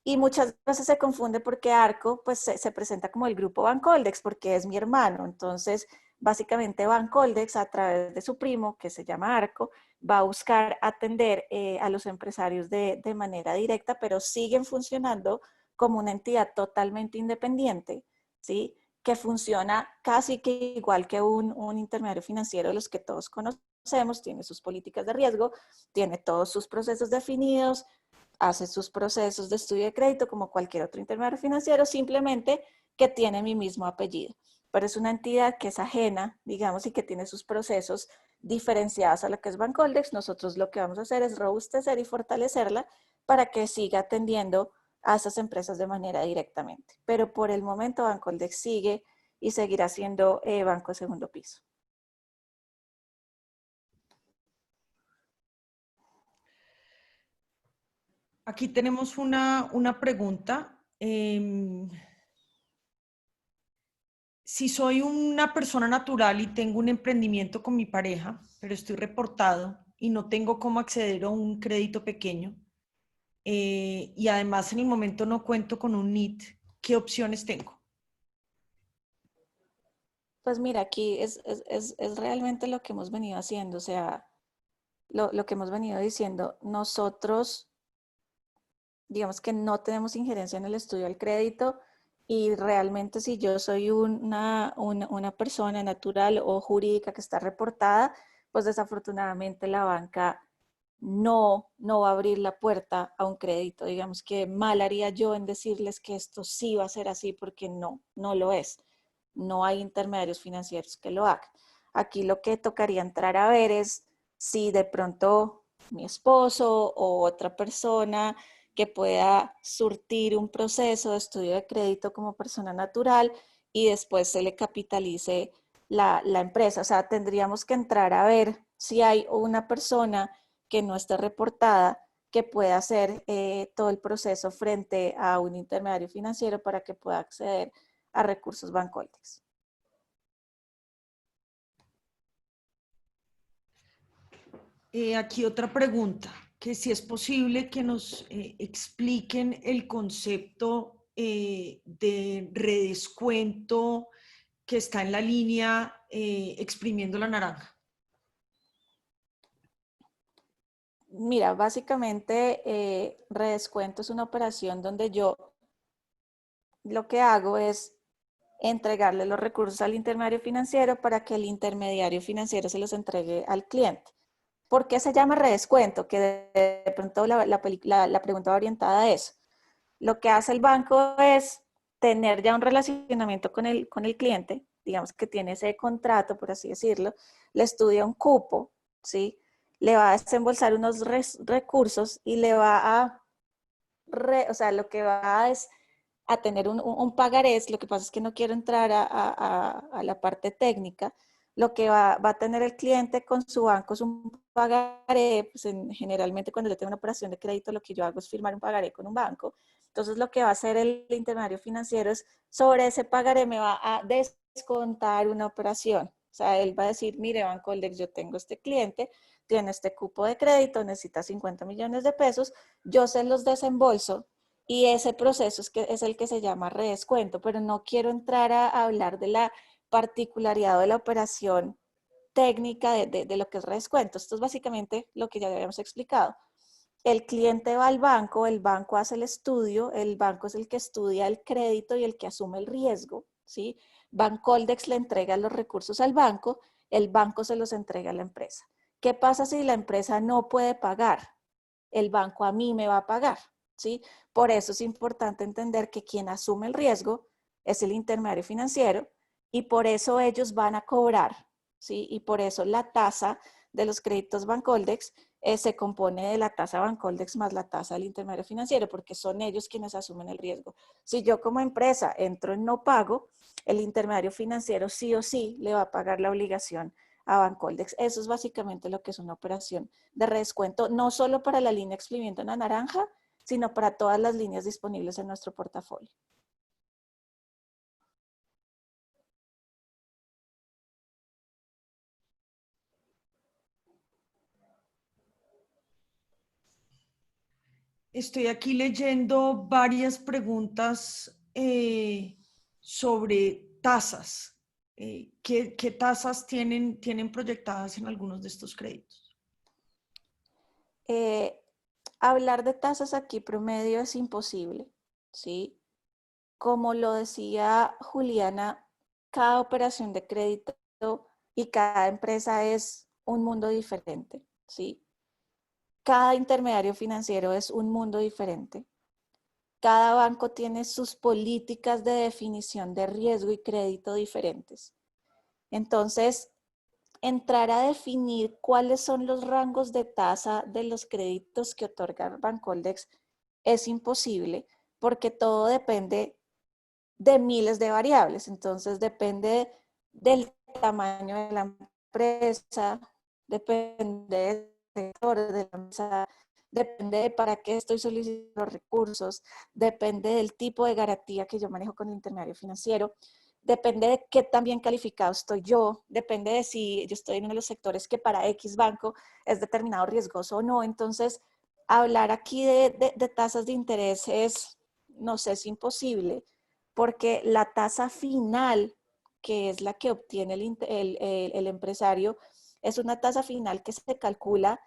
Y muchas veces se confunde porque ARCO pues se presenta como el grupo Bancoldex porque es mi hermano. Entonces, básicamente Bancoldex, a través de su primo, que se llama ARCO, va a buscar atender a los empresarios de manera directa, pero siguen funcionando como una entidad totalmente independiente, ¿sí? Que funciona casi que igual que un intermediario financiero de los que todos conocemos, tiene sus políticas de riesgo, tiene todos sus procesos definidos, hace sus procesos de estudio de crédito como cualquier otro intermediario financiero, simplemente que tiene mi mismo apellido. Pero es una entidad que es ajena, digamos, y que tiene sus procesos diferenciados a lo que es Bancoldex. Nosotros lo que vamos a hacer es robustecer y fortalecerla para que siga atendiendo a esas empresas de manera directamente. Pero por el momento Bancoldex sigue y seguirá siendo banco de segundo piso. Aquí tenemos una pregunta. Si soy una persona natural y tengo un emprendimiento con mi pareja, pero estoy reportado y no tengo cómo acceder a un crédito pequeño, y además en el momento no cuento con un NIT, ¿qué opciones tengo? Pues mira, aquí es realmente lo que hemos venido haciendo, o sea, lo que hemos venido diciendo. Nosotros, digamos que no tenemos injerencia en el estudio del crédito y realmente si yo soy una persona natural o jurídica que está reportada, pues desafortunadamente la banca no va a abrir la puerta a un crédito. Digamos que mal haría yo en decirles que esto sí va a ser así porque no lo es. No hay intermediarios financieros que lo hagan. Aquí lo que tocaría entrar a ver es si de pronto mi esposo o otra persona que pueda surtir un proceso de estudio de crédito como persona natural y después se le capitalice la empresa. O sea, tendríamos que entrar a ver si hay una persona que no esté reportada que pueda hacer todo el proceso frente a un intermediario financiero para que pueda acceder a recursos Bancoltex. Aquí otra pregunta, que si es posible que nos expliquen el concepto de redescuento que está en la línea exprimiendo la naranja. Mira, básicamente redescuento es una operación donde yo lo que hago es entregarle los recursos al intermediario financiero para que el intermediario financiero se los entregue al cliente. ¿Por qué se llama redescuento? Que de pronto la pregunta va orientada a eso. Lo que hace el banco es tener ya un relacionamiento con el cliente, digamos que tiene ese contrato, por así decirlo, le estudia un cupo, ¿sí? Le va a desembolsar unos recursos y le va a, o sea, lo que va es a tener un pagarés. Lo que pasa es que no quiero entrar a la parte técnica. Lo que va a tener el cliente con su banco es un pagaré. Pues generalmente cuando yo tengo una operación de crédito, lo que yo hago es firmar un pagaré con un banco. Entonces lo que va a hacer el intermediario financiero es sobre ese pagaré me va a descontar una operación. O sea, él va a decir, mire, Bancoldex, yo tengo este cliente, tiene este cupo de crédito, necesita 50 millones de pesos, yo se los desembolso y ese proceso es el que se llama redescuento, pero no quiero entrar a hablar de la particularidad de la operación técnica de lo que es redescuento. Esto es básicamente lo que ya habíamos explicado. El cliente va al banco, el banco hace el estudio, el banco es el que estudia el crédito y el que asume el riesgo, ¿sí? Bancoldex le entrega los recursos al banco, el banco se los entrega a la empresa. ¿Qué pasa si la empresa no puede pagar? El banco a mí me va a pagar, ¿sí? Por eso es importante entender que quien asume el riesgo es el intermediario financiero y por eso ellos van a cobrar, ¿sí? Y por eso la tasa de los créditos Bancoldex se compone de la tasa Bancoldex más la tasa del intermediario financiero, porque son ellos quienes asumen el riesgo. Si yo como empresa entro en no pago, el intermediario financiero sí o sí le va a pagar la obligación a Bancoldex. Eso es básicamente lo que es una operación de redescuento, no solo para la línea exprimiendo una naranja, sino para todas las líneas disponibles en nuestro portafolio. Estoy aquí leyendo varias preguntas sobre tasas. ¿Qué tasas tienen proyectadas en algunos de estos créditos? Hablar de tasas aquí promedio es imposible, ¿sí? Como lo decía Juliana, cada operación de crédito y cada empresa es un mundo diferente, ¿sí? Cada intermediario financiero es un mundo diferente. Cada banco tiene sus políticas de definición de riesgo y crédito diferentes. Entonces, entrar a definir cuáles son los rangos de tasa de los créditos que otorga Bancoldex es imposible porque todo depende de miles de variables. Entonces, depende del tamaño de la empresa, depende del sector de la empresa, depende de para qué estoy solicitando recursos, depende del tipo de garantía que yo manejo con el intermediario financiero, depende de qué tan bien calificado estoy yo, depende de si yo estoy en uno de los sectores que para X banco es determinado riesgoso o no. Entonces, hablar aquí de tasas de interés es, no sé, es imposible, porque la tasa final, que es la que obtiene el empresario, es una tasa final que se calcula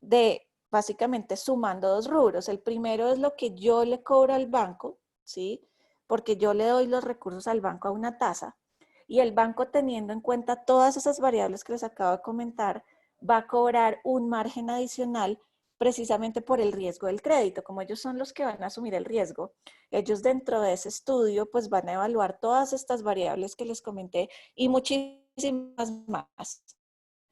de básicamente sumando dos rubros. El primero es lo que yo le cobro al banco, ¿sí? Porque yo le doy los recursos al banco a una tasa, y el banco, teniendo en cuenta todas esas variables que les acabo de comentar, va a cobrar un margen adicional precisamente por el riesgo del crédito. Como ellos son los que van a asumir el riesgo, ellos dentro de ese estudio pues van a evaluar todas estas variables que les comenté y muchísimas más.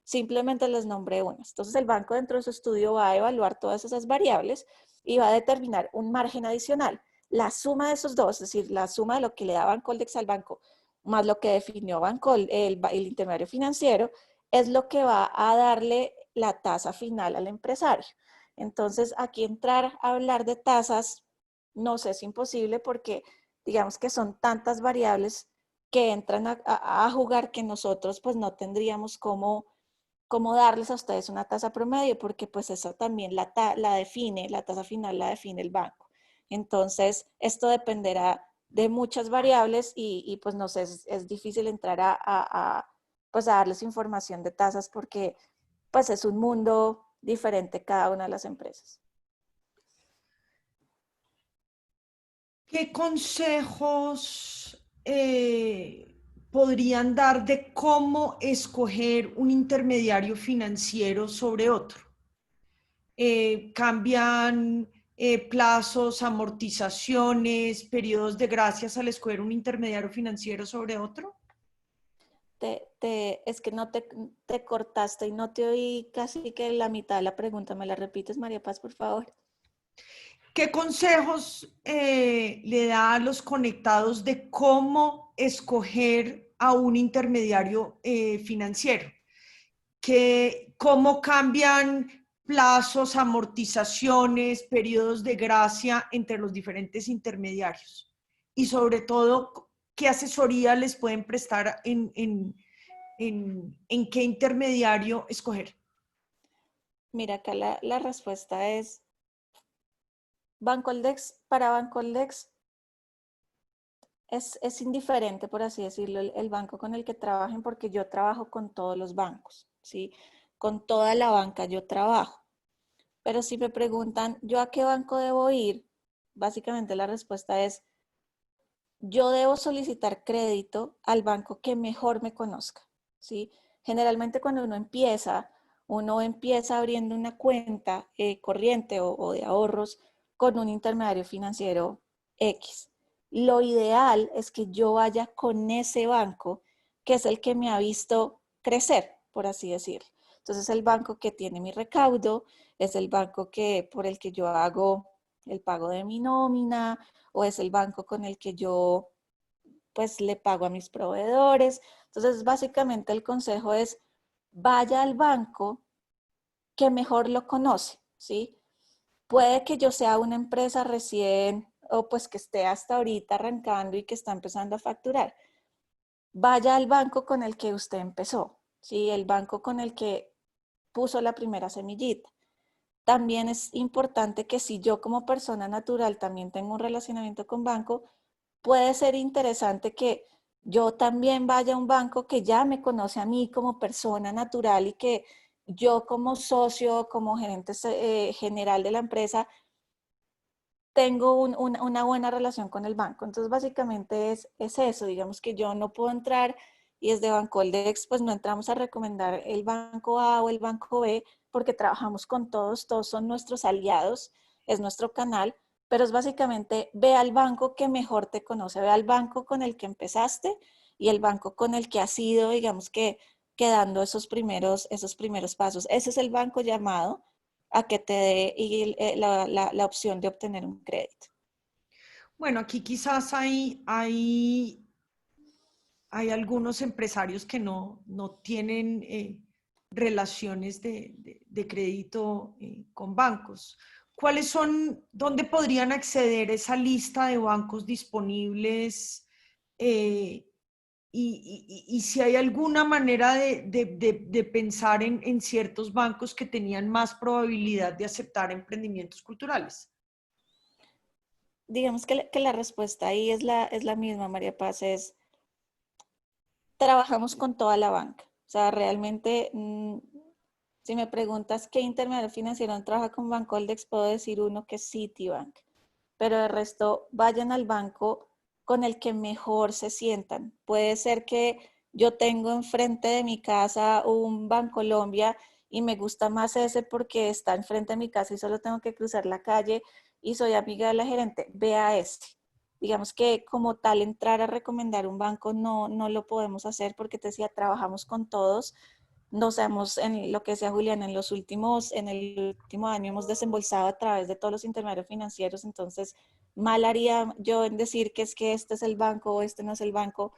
Simplemente les nombré unas. Entonces el banco dentro de su estudio va a evaluar todas esas variables y va a determinar un margen adicional. La suma de esos dos, es decir, la suma de lo que le da Bancoldex al banco más lo que definió el intermediario financiero, es lo que va a darle la tasa final al empresario. Entonces, aquí entrar a hablar de tasas, no sé, es imposible, porque digamos que son tantas variables que entran a jugar, que nosotros pues no tendríamos cómo darles a ustedes una tasa promedio, porque pues eso también la tasa final la define el banco. Entonces, esto dependerá de muchas variables y pues no sé, es difícil entrar pues a darles información de tasas, porque pues es un mundo diferente cada una de las empresas. ¿Qué consejos podrían dar de cómo escoger un intermediario financiero sobre otro? ¿Cambian plazos, amortizaciones, periodos de gracias al escoger un intermediario financiero sobre otro? Es que no te cortaste y no te oí casi que la mitad de la pregunta. ¿Me la repites, María Paz, por favor? ¿Qué consejos le da a los conectados de cómo escoger a un intermediario financiero? ¿Cómo cambian plazos, amortizaciones, periodos de gracia entre los diferentes intermediarios? Y sobre todo, ¿qué asesoría les pueden prestar en qué intermediario escoger? Mira, acá la respuesta es Bancoldex. Para Bancoldex es indiferente, por así decirlo, el banco con el que trabajen, porque yo trabajo con todos los bancos, ¿sí? Con toda la banca yo trabajo. Pero si me preguntan, ¿yo a qué banco debo ir? Básicamente la respuesta es, yo debo solicitar crédito al banco que mejor me conozca, ¿sí? Generalmente cuando uno empieza abriendo una cuenta corriente o de ahorros con un intermediario financiero X. Lo ideal es que yo vaya con ese banco, que es el que me ha visto crecer, por así decirlo. Entonces, el banco que tiene mi recaudo, es el banco por el que yo hago el pago de mi nómina, o es el banco con el que yo pues le pago a mis proveedores. Entonces, básicamente el consejo es, vaya al banco que mejor lo conoce, ¿sí? Puede que yo sea una empresa recién, o pues que esté hasta ahorita arrancando y que está empezando a facturar. Vaya al banco con el que usted empezó, ¿sí? El banco con el que puso la primera semillita. También es importante que, si yo como persona natural también tengo un relacionamiento con banco, puede ser interesante que yo también vaya a un banco que ya me conoce a mí como persona natural, y que yo como socio, como gerente general de la empresa, tengo una buena relación con el banco. Entonces, básicamente es eso. Digamos que yo no puedo entrar, y desde Bancoldex pues no entramos a recomendar el banco A o el banco B, porque trabajamos con todos son nuestros aliados, es nuestro canal, pero es básicamente, ve al banco que mejor te conoce, ve al banco con el que empezaste y el banco con el que has ido, digamos que dando esos primeros pasos. Ese es el banco llamado a que te dé la opción de obtener un crédito. Bueno, aquí quizás hay algunos empresarios que no tienen relaciones de crédito con bancos. ¿Cuáles son, dónde podrían acceder a esa lista de bancos disponibles? Y si hay alguna manera de pensar en ciertos bancos que tenían más probabilidad de aceptar emprendimientos culturales. Digamos que la respuesta ahí es la misma, María Paz, es trabajamos con toda la banca. O sea, realmente, si me preguntas qué intermediario financiero no trabaja con Bancoldex, puedo decir uno que es Citibank, pero de resto vayan al banco con el que mejor se sientan. Puede ser que yo tengo enfrente de mi casa un Bancolombia y me gusta más ese porque está enfrente de mi casa y solo tengo que cruzar la calle y soy amiga de la gerente. Vea este. Digamos que como tal entrar a recomendar un banco no lo podemos hacer porque te decía, trabajamos con todos. No sabemos en lo que decía Julián, en el último año hemos desembolsado a través de todos los intermediarios financieros, entonces mal haría yo en decir que es que este es el banco o este no es el banco.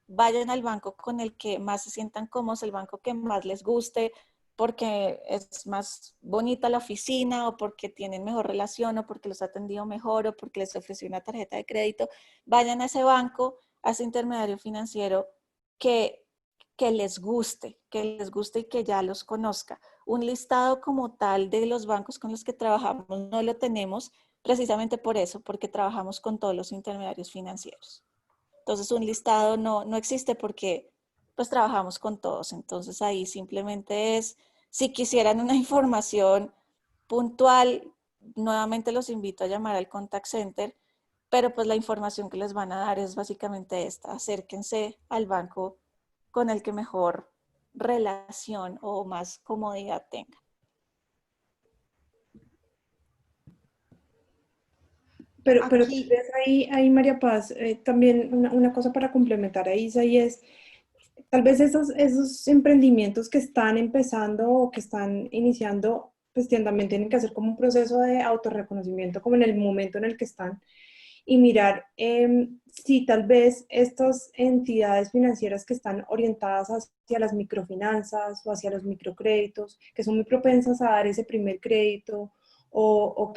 Vayan al banco con el que más se sientan cómodos, el banco que más les guste, porque es más bonita la oficina o porque tienen mejor relación o porque los ha atendido mejor o porque les ofreció una tarjeta de crédito. Vayan a ese banco, a ese intermediario financiero que, que les guste y que ya los conozca. Un listado como tal de los bancos con los que trabajamos no lo tenemos precisamente por eso, porque trabajamos con todos los intermediarios financieros. Entonces un listado no existe porque pues trabajamos con todos. Entonces ahí simplemente es, si quisieran una información puntual, nuevamente los invito a llamar al contact center, pero pues la información que les van a dar es básicamente esta: acérquense al banco con el que mejor relación o más comodidad tenga. Pero tal Aquí, vez ahí María Paz, también una cosa para complementar a Isa y es, tal vez esos emprendimientos que están empezando o que están iniciando, pues también tienen que hacer como un proceso de autorreconocimiento, como en el momento en el que están, y mirar si tal vez estas entidades financieras que están orientadas hacia las microfinanzas o hacia los microcréditos, que son muy propensas a dar ese primer crédito, o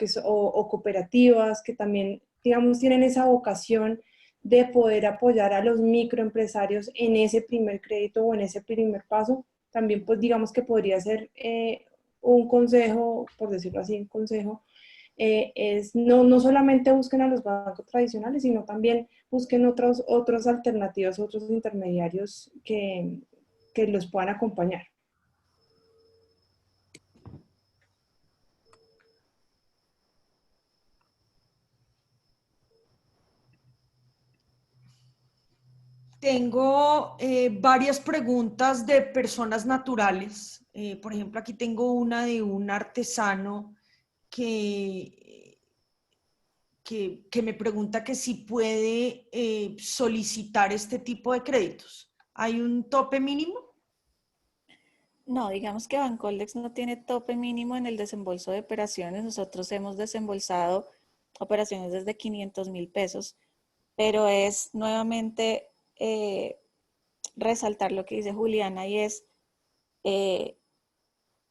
cooperativas que también, digamos, tienen esa vocación de poder apoyar a los microempresarios en ese primer crédito o en ese primer paso, también pues digamos que podría ser un consejo, por decirlo así, un consejo, es no solamente busquen a los bancos tradicionales, sino también busquen otras alternativas, otros intermediarios que los puedan acompañar. tengo varias preguntas de personas naturales. Por ejemplo, aquí tengo una de un artesano que, que me pregunta que si puede solicitar este tipo de créditos. ¿Hay un tope mínimo? No, digamos que Bancoldex no tiene tope mínimo en el desembolso de operaciones. Nosotros hemos desembolsado operaciones desde 500.000 pesos, pero es nuevamente resaltar lo que dice Juliana y es, eh,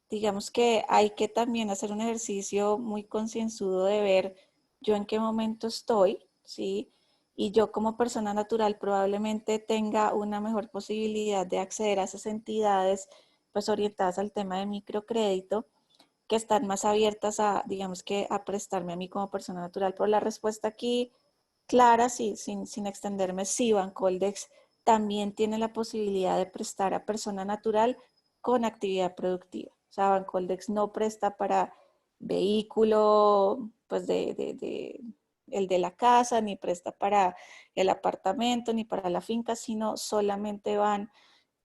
digamos que hay que también hacer un ejercicio muy concienzudo de ver yo en qué momento estoy, ¿sí? Y yo como persona natural probablemente tenga una mejor posibilidad de acceder a esas entidades pues orientadas al tema de microcrédito, que están más abiertas a, digamos que, a prestarme a mí como persona natural. Pero la respuesta aquí clara, sí, sin extenderme, sí, Bancoldex también tiene la posibilidad de prestar a persona natural con actividad productiva. O sea, Bancoldex no presta para vehículo, pues el de la casa, ni presta para el apartamento, ni para la finca, sino solamente van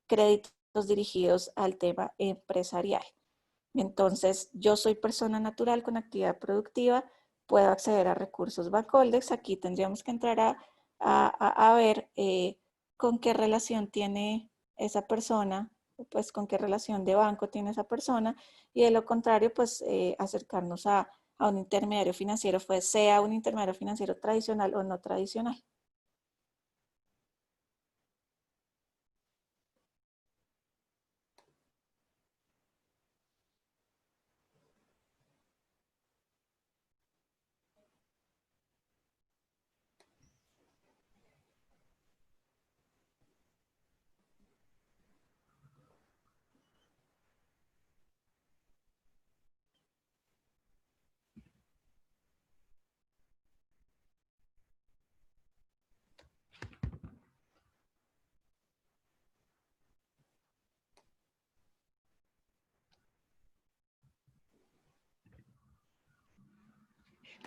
créditos dirigidos al tema empresarial. Entonces, yo soy persona natural con actividad productiva, puedo acceder a recursos Bancoldex. Aquí tendríamos que entrar a ver con qué relación tiene esa persona, pues con qué relación de banco tiene esa persona, y de lo contrario, pues acercarnos a un intermediario financiero, pues sea un intermediario financiero tradicional o no tradicional.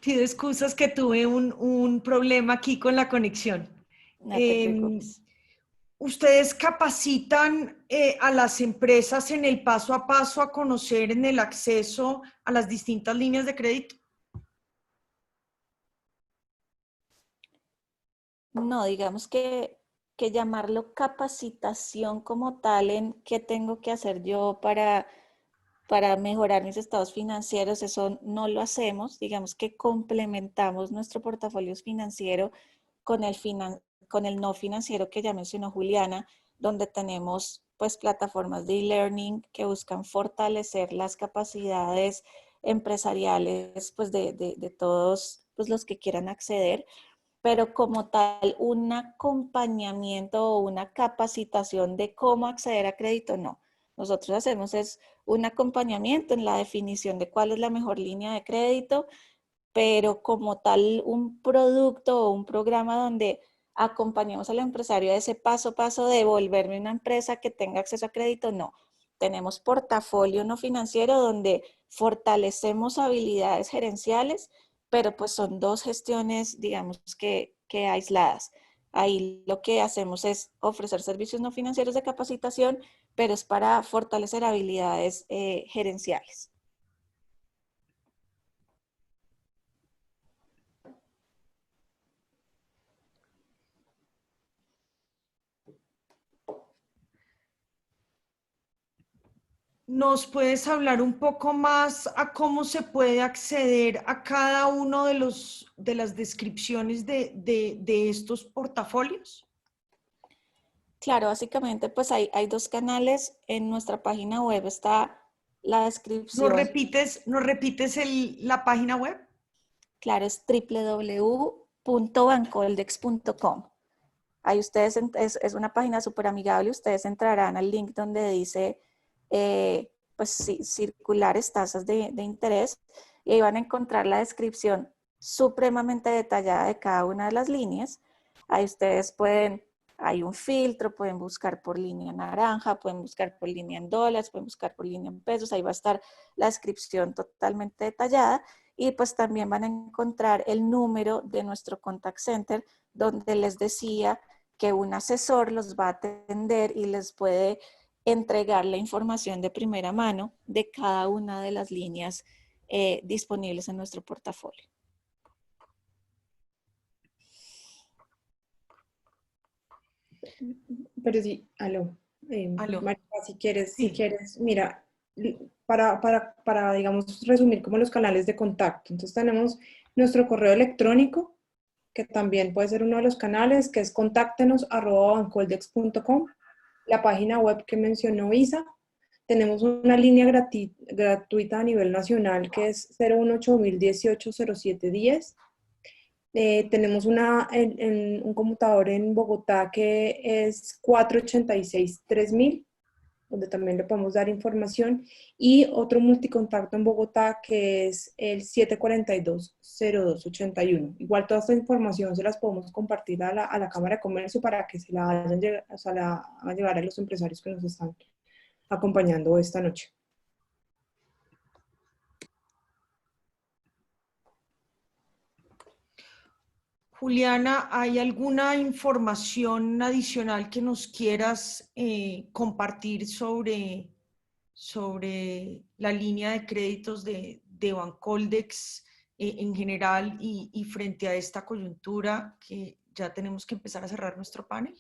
Pido excusas que tuve un problema aquí con la conexión. No te preocupes. ¿Ustedes capacitan a las empresas en el paso a paso a conocer en el acceso a las distintas líneas de crédito? No, digamos que llamarlo capacitación como tal en qué tengo que hacer yo para mejorar mis estados financieros, eso no lo hacemos. Digamos que complementamos nuestro portafolio financiero con con el no financiero que ya mencionó Juliana, donde tenemos pues plataformas de e-learning que buscan fortalecer las capacidades empresariales pues de todos pues, los que quieran acceder, pero como tal un acompañamiento o una capacitación de cómo acceder a crédito, no. Nosotros hacemos es un acompañamiento en la definición de cuál es la mejor línea de crédito, pero como tal un producto o un programa donde acompañemos al empresario a ese paso a paso de volverme una empresa que tenga acceso a crédito, no. Tenemos portafolio no financiero donde fortalecemos habilidades gerenciales, pero pues son dos gestiones, digamos que aisladas. Ahí lo que hacemos es ofrecer servicios no financieros de capacitación, pero es para fortalecer habilidades gerenciales. ¿Nos puedes hablar un poco más a cómo se puede acceder a cada uno de las descripciones de estos portafolios? Claro, básicamente pues hay dos canales. En nuestra página web está la descripción. ¿Nos repites la página web? Claro, es www.bancoldex.com. Ahí ustedes, es una página súper amigable, ustedes entrarán al link donde dice pues sí, circulares, tasas de interés, y ahí van a encontrar la descripción supremamente detallada de cada una de las líneas. Ahí ustedes pueden, hay un filtro, pueden buscar por línea naranja, pueden buscar por línea en dólares, pueden buscar por línea en pesos, ahí va a estar la descripción totalmente detallada, y pues también van a encontrar el número de nuestro contact center, donde les decía que un asesor los va a atender y les puede entregar la información de primera mano de cada una de las líneas disponibles en nuestro portafolio. Pero sí, aló. Aló. María, si Sí. quieres, mira, digamos, resumir como los canales de contacto. Entonces tenemos nuestro correo electrónico, que también puede ser uno de los canales, que es contáctenos@bancoldex.com. La página web que mencionó Isa. Tenemos una línea gratuita a nivel nacional que es 018-018-0710. Tenemos un computador en Bogotá que es 486-3000, donde también le podemos dar información, y otro multicontacto en Bogotá que es el 742-0281. Igual toda esta información se las podemos compartir a la Cámara de Comercio para que se la hagan llegar a los empresarios que nos están acompañando esta noche. Juliana, ¿hay alguna información adicional que nos quieras compartir sobre la línea de créditos de Bancoldex en general y frente a esta coyuntura que ya tenemos que empezar a cerrar nuestro panel?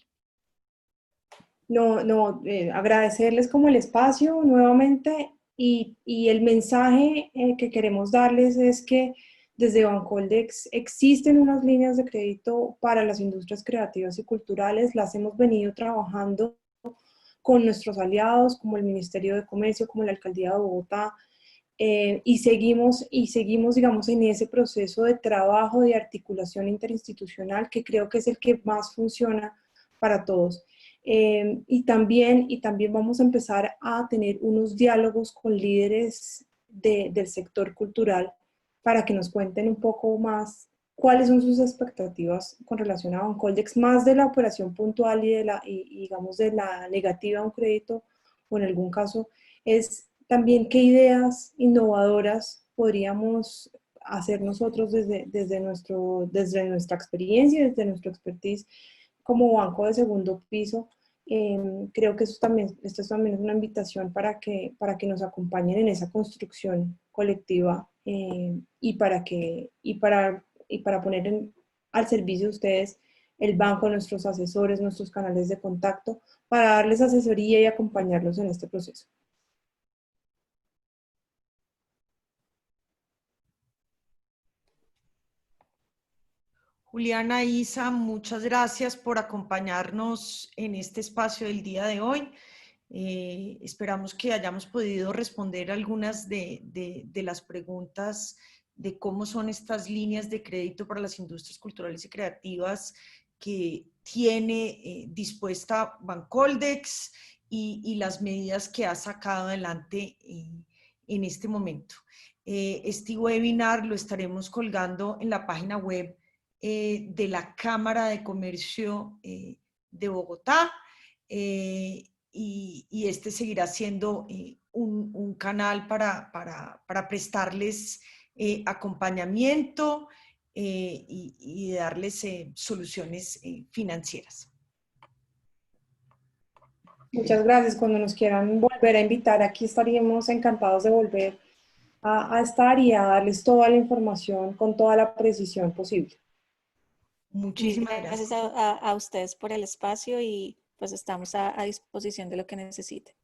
Agradecerles como el espacio nuevamente, y el mensaje que queremos darles es que desde Bancoldex existen unas líneas de crédito para las industrias creativas y culturales. Las hemos venido trabajando con nuestros aliados como el Ministerio de Comercio, como la Alcaldía de Bogotá, y seguimos, digamos, en ese proceso de trabajo, de articulación interinstitucional, que creo que es el que más funciona para todos. Y también vamos a empezar a tener unos diálogos con líderes del sector cultural para que nos cuenten un poco más cuáles son sus expectativas con relación a Bancoldex, más de la operación puntual y digamos de la negativa a un crédito, o en algún caso es también qué ideas innovadoras podríamos hacer nosotros desde nuestra experiencia, desde nuestro expertise como banco de segundo piso. Creo que esto también es una invitación para que nos acompañen en esa construcción colectiva y para poner al servicio de ustedes el banco, nuestros asesores, nuestros canales de contacto, para darles asesoría y acompañarlos en este proceso. Juliana, Isa, muchas gracias por acompañarnos en este espacio del día de hoy. Esperamos que hayamos podido responder algunas de las preguntas de cómo son estas líneas de crédito para las industrias culturales y creativas que tiene dispuesta Bancoldex y las medidas que ha sacado adelante en este momento. Este webinar lo estaremos colgando en la página web de la Cámara de Comercio de Bogotá y este seguirá siendo un canal para prestarles acompañamiento y darles soluciones financieras. Muchas gracias. Cuando nos quieran volver a invitar, aquí estaríamos encantados de volver a estar y a darles toda la información con toda la precisión posible. Muchísimas gracias gracias a ustedes por el espacio y pues estamos a disposición de lo que necesiten.